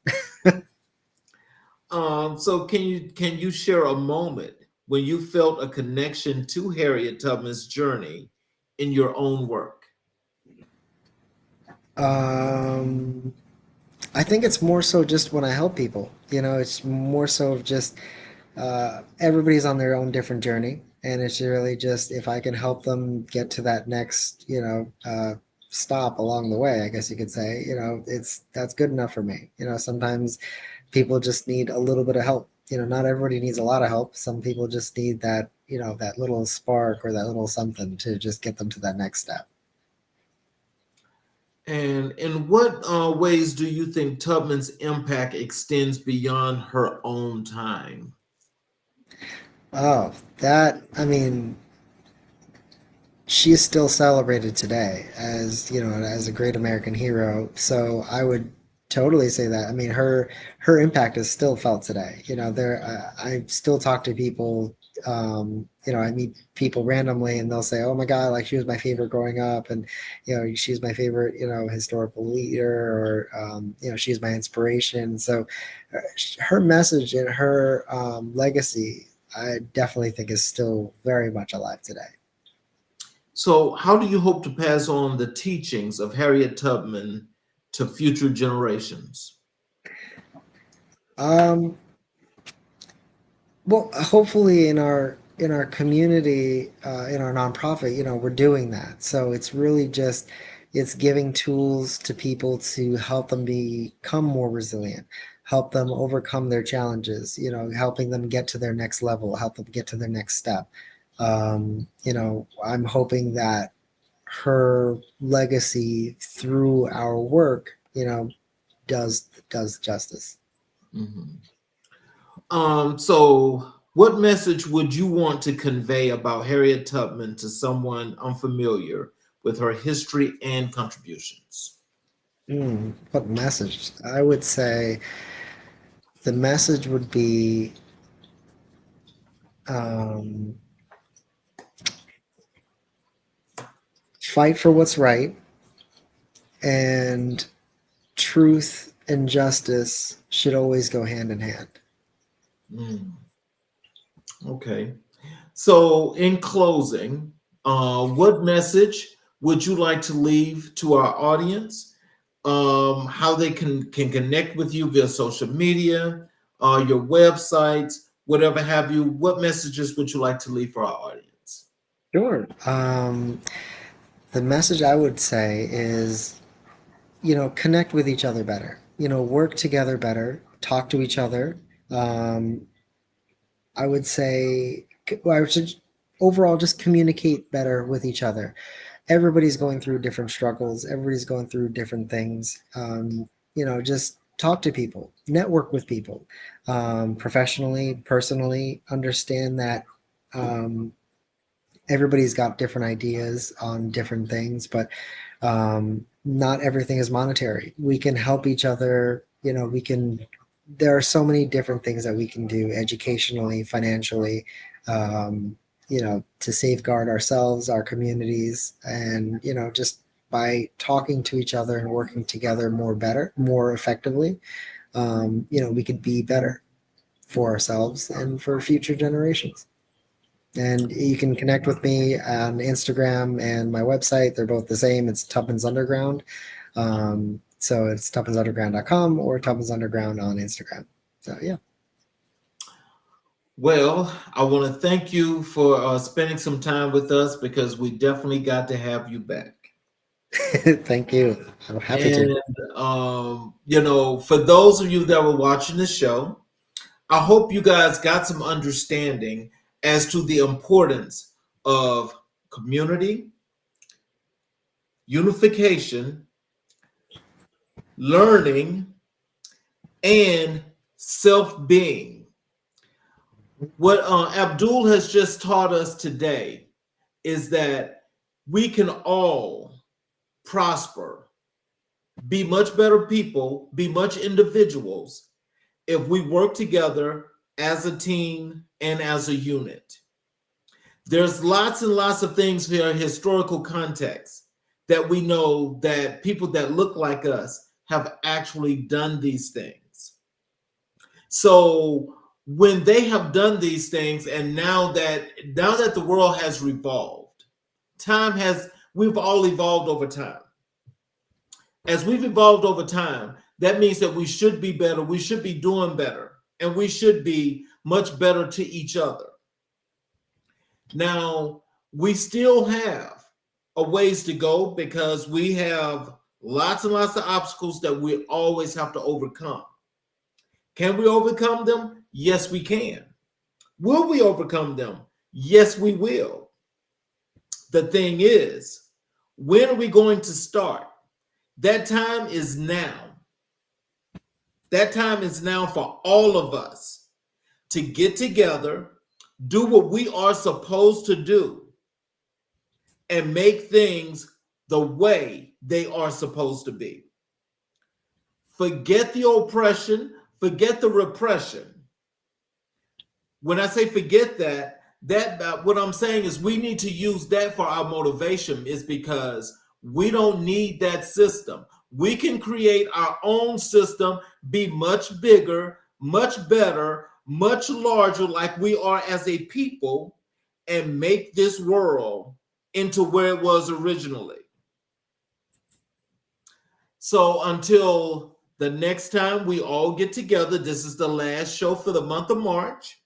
So can you share a moment when you felt a connection to Harriet Tubman's journey in your own work? Um, I think it's more so just when I help people. It's more so of just everybody's on their own different journey, and it's really just if I can help them get to that next, stop along the way, I guess you could say, that's good enough for me. Sometimes people just need a little bit of help. Not everybody needs a lot of help. Some people just need that, that little spark or that little something to just get them to that next step. And in what ways do you think Tubman's impact extends beyond her own time? Oh, I mean, she's still celebrated today as as a great American hero. So I would totally say that. I mean, her impact is still felt today. I still talk to people. I meet people randomly, and they'll say, "Oh my God, like she was my favorite growing up," and she's my favorite historical leader, or she's my inspiration. So her message and her legacy, I definitely think is still very much alive today. So how do you hope to pass on the teachings of Harriet Tubman to future generations? Um, well, hopefully in our community, in our nonprofit, we're doing that. So it's really just it's giving tools to people to help them become more resilient, help them overcome their challenges, helping them get to their next level, help them get to their next step. I'm hoping that her legacy through our work, does justice. Mhm. So what message would you want to convey about Harriet Tubman to someone unfamiliar with her history and contributions? What message? I would say the message would be um, fight for what's right, and truth and justice should always go hand in hand. Mm, okay. So in closing, what message would you like to leave to our audience? How they can connect with you via social media, your websites, whatever have you. What messages would you like to leave for our audience? Sure. The message I would say is, connect with each other better. Work together better, talk to each other. Um, I would say, well, I would say overall just communicate better with each other. Everybody's going through different struggles. Everybody's going through different things. Just talk to people, network with people, professionally, personally. Understand that everybody's got different ideas on different things, but not everything is monetary. We can help each other. There are so many different things that we can do educationally, financially, to safeguard ourselves, our communities, and, just by talking to each other and working together more effectively, we could be better for ourselves and for future generations. And you can connect with me on Instagram and my website. They're both the same. It's Tubman's Underground. So it's tubmansunderground.com or Tubman's Underground on Instagram. So, yeah. Well, I want to thank you for spending some time with us, because we definitely got to have you back. Thank you. I'm happy to. And, for those of you that were watching the show, I hope you guys got some understanding as to the importance of community, unification, learning, and self-being. What Abdul has just taught us today is that we can all prosper, be much better people, be much individuals if we work together as a team and as a unit. There's lots and lots of things here, historical context, that we know that people that look like us have actually done these things. So when they have done these things, and now that the world has revolved, we've all evolved over time. As we've evolved over time, that means that we should be better, we should be doing better, and we should be much better to each other. Now, we still have a ways to go, because we have lots and lots of obstacles that we always have to overcome. Can we overcome them? Yes, we can. Will we overcome them? Yes, we will. The thing is, when are we going to start? That time is now. That time is now for all of us to get together, do what we are supposed to do, and make things the way they are supposed to be. Forget the oppression, forget the repression. When I say forget that what I'm saying is we need to use that for our motivation, is because we don't need that system. We can create our own system, be much bigger, much better, much larger, like we are as a people, and make this world into where it was originally. So until the next time we all get together, this is the last show for the month of March.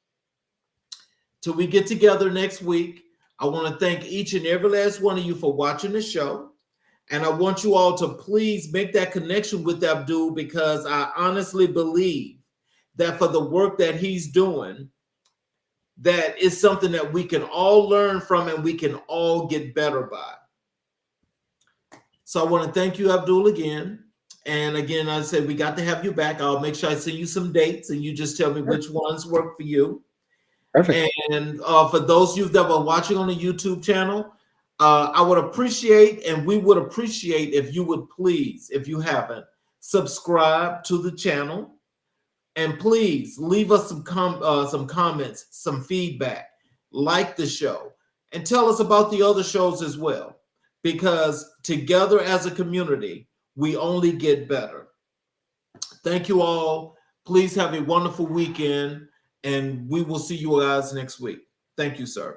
Till we get together next week, I want to thank each and every last one of you for watching the show. And I want you all to please make that connection with Abdul, because I honestly believe that for the work that he's doing, that is something that we can all learn from and we can all get better by. So I want to thank you, Abdul, again. And again, I said, we got to have you back. I'll make sure I send you some dates and you just tell me which ones work for you. Perfect. And for those of you that were watching on the YouTube channel, I would appreciate, and we would appreciate, if you would please, if you haven't, subscribe to the channel, and please leave us some comments, some feedback, like the show, and tell us about the other shows as well, because together as a community, we only get better. Thank you all. Please have a wonderful weekend, and we will see you guys next week. Thank you, sir.